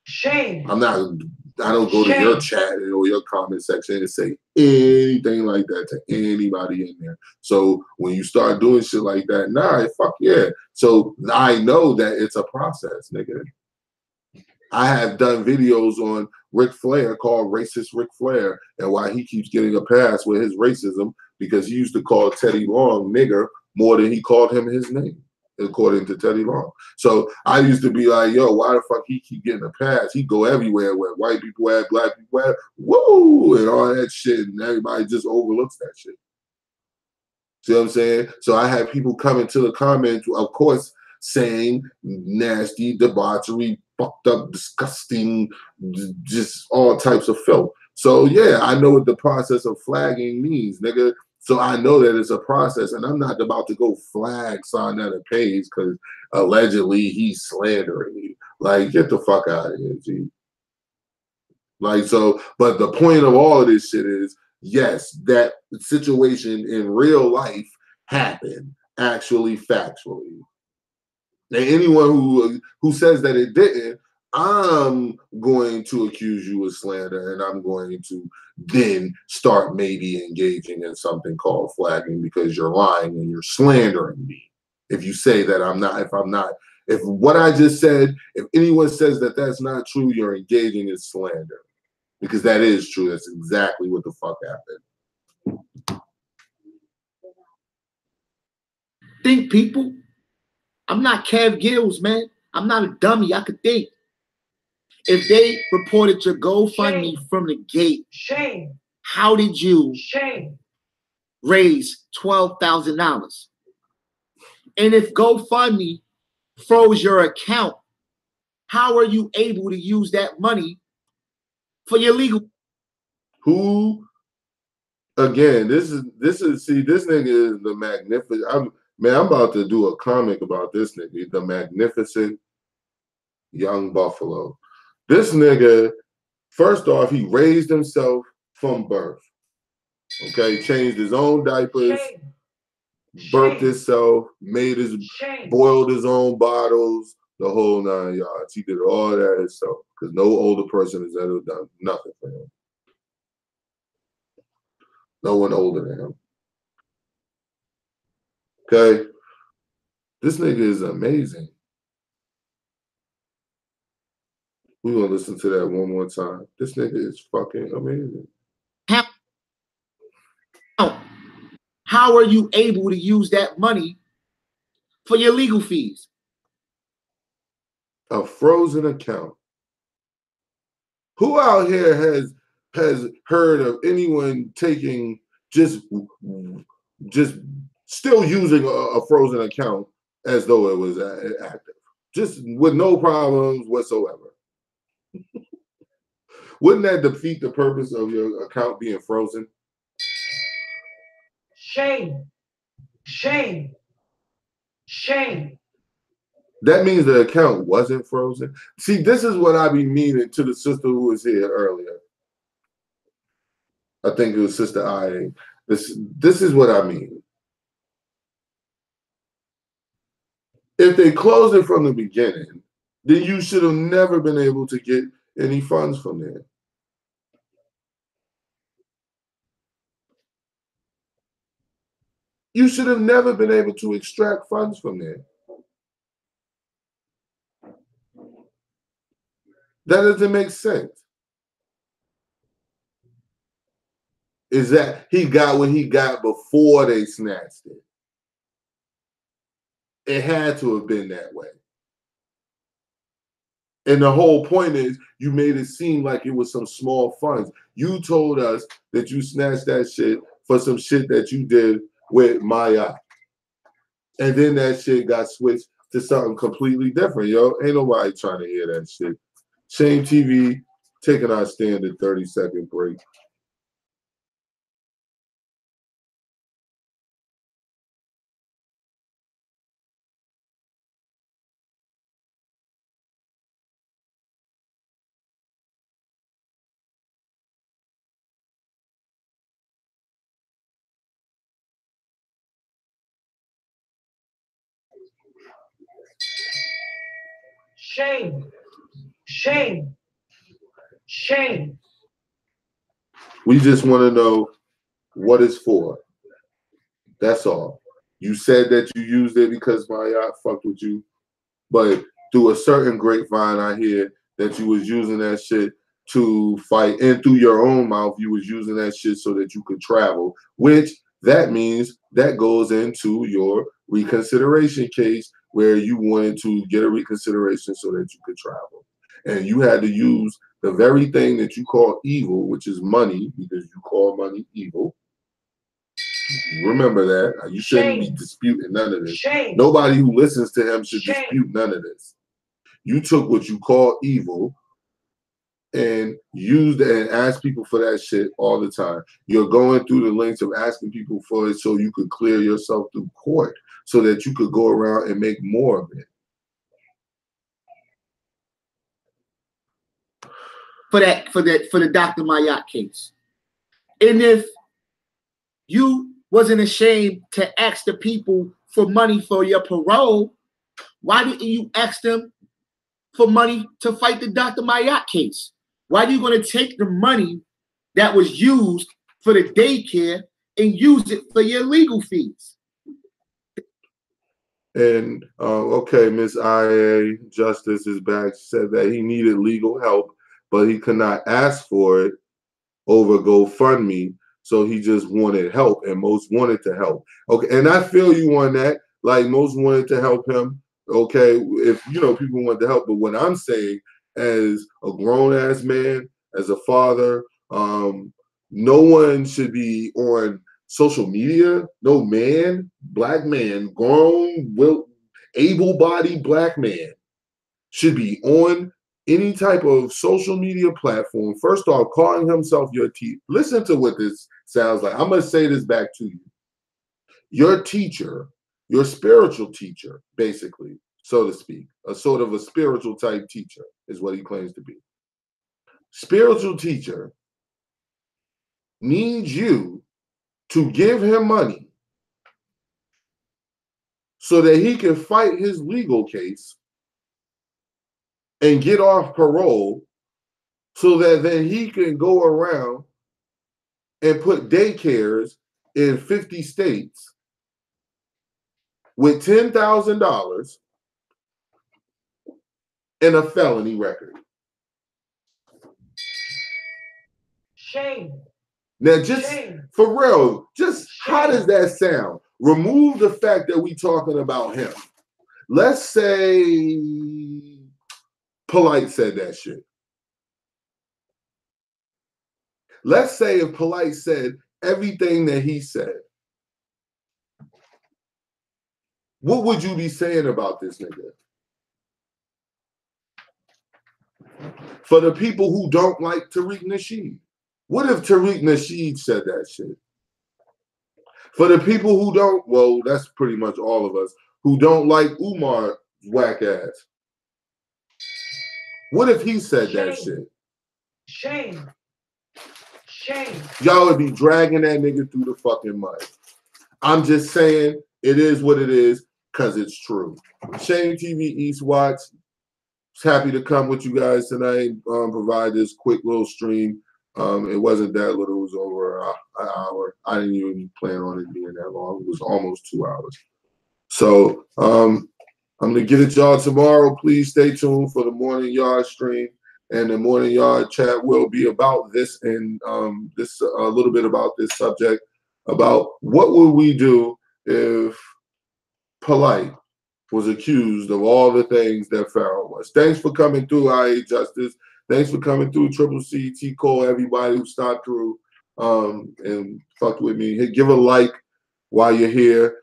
Shame. I don't go to your chat or your comment section and say anything like that to anybody in there. So when you start doing shit like that, nah, fuck yeah. So I know that it's a process, nigga. I have done videos on Ric Flair called Racist Ric Flair and why he keeps getting a pass with his racism because he used to call Teddy Long nigger more than he called him his name, according to Teddy Long. So I used to be like, yo, why the fuck he keep getting a pass? He go everywhere where white people at, black people at, woo, and all that shit, and everybody just overlooks that shit. See what I'm saying? So I had people come into the comments, of course, saying nasty, debauchery, fucked up, disgusting, just all types of filth. So yeah, I know what the process of flagging means, nigga. So I know that it's a process, and I'm not about to go flag Sarnetta Page because allegedly he's slandering me. Like, get the fuck out of here, G. Like, so, but the point of all of this shit is, yes, that situation in real life happened, actually, factually. And anyone who says that it didn't, I'm going to accuse you of slander, and I'm going to then start maybe engaging in something called flagging because you're lying and you're slandering me. If you say that if what I just said, if anyone says that that's not true, you're engaging in slander. Because that is true. That's exactly what the fuck happened. Think, people. I'm not Kev Gills, man. I'm not a dummy. I could think. If they reported your GoFundMe from the gate, Shame. how did you raise $12,000? And if GoFundMe froze your account, how are you able to use that money for your legal? Who? Again, this is see, this nigga is the magnificent. I'm about to do a comic about this nigga, the magnificent young buffalo. This nigga, first off, he raised himself from birth. Okay, changed his own diapers, burped himself, boiled his own bottles, the whole 9 yards. He did all that himself because no older person has ever done nothing for him. No one older than him. Okay? This nigga is amazing. We're going to listen to that one more time. This nigga is fucking amazing. How are you able to use that money for your legal fees? A frozen account. Who out here has heard of anyone taking just still using a frozen account as though it was active, just with no problems whatsoever? Wouldn't that defeat the purpose of your account being frozen? Shame. Shame. Shame. That means the account wasn't frozen. See, this is what I be meaning to the sister who was here earlier. I think it was Sister I. This is what I mean. If they closed it from the beginning, then you should have never been able to get any funds from there. You should have never been able to extract funds from there. That doesn't make sense. Is that he got what he got before they snatched it? It had to have been that way. And the whole point is you made it seem like it was some small funds. You told us that you snatched that shit for some shit that you did with Maya. And then that shit got switched to something completely different, yo. Ain't nobody trying to hear that shit. Shame TV, taking our standard 30-second break. Shame. Shame. Shame. We just want to know what it's for. That's all. You said that you used it because my yacht fucked with you, but through a certain grapevine, I hear that you was using that shit to fight, and through your own mouth, you was using that shit so that you could travel, which that means that goes into your reconsideration case where you wanted to get a reconsideration so that you could travel. And you had to use the very thing that you call evil, which is money, because you call money evil. Remember that. You shouldn't be disputing none of this. Shame. Nobody who listens to him should Shame. dispute none of this. You took what you call evil and used it and asked people for that shit all the time. You're going through the lengths of asking people for it so you could clear yourself through court so that you could go around and make more of it. For the Dr. Mayat case. And if you wasn't ashamed to ask the people for money for your parole, why didn't you ask them for money to fight the Dr. Mayat case? Why are you going to take the money that was used for the daycare and use it for your legal fees? And okay, Miss IA Justice is back. Said that he needed legal help, but he could not ask for it over GoFundMe, so he just wanted help, and most wanted to help. Okay, and I feel you on that. Like most wanted to help him. Okay, if you know people want to help, but what I'm saying, as a grown ass man, as a father, no one should be on social media. No man, black man, grown, able-bodied black man should be on any type of social media platform. First off, calling himself your teacher. Listen to what this sounds like. I'm going to say this back to you. Your teacher, your spiritual teacher, basically, so to speak, a sort of a spiritual type teacher is what he claims to be. Spiritual teacher needs you to give him money so that he can fight his legal case and get off parole so that then he can go around and put daycares in 50 states with $10,000 and a felony record. Shame. Now, just for real, just how does that sound? Remove the fact that we talking about him. Let's say Polight said that shit. Let's say if Polight said everything that he said, what would you be saying about this nigga? For the people who don't like Tariq Nasheed. What if Tariq Nasheed said that shit? For the people who don't, well, that's pretty much all of us, who don't like Umar's whack ass. What if he said that shit? Shame. Shame. Y'all would be dragging that nigga through the fucking mud. I'm just saying it is what it is because it's true. Shame TV East Watch. Happy to come with you guys tonight, provide this quick little stream. It wasn't that little, it was over an hour. I didn't even plan on it being that long. It was almost 2 hours. So I'm gonna get it y'all tomorrow. Please stay tuned for the Morning Yard stream. And the Morning Yard chat will be about this and this a little bit about this subject, about what would we do if Polight was accused of all the things that Pharaoh was. Thanks for coming through, IA Justice. Thanks for coming through, Triple C, T Cole, everybody who stopped through and fucked with me. Give a like while you're here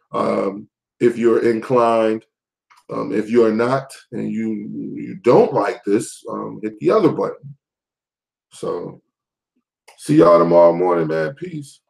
if you're inclined. If you're not and you don't like this, hit the other button. So see y'all tomorrow morning, man. Peace.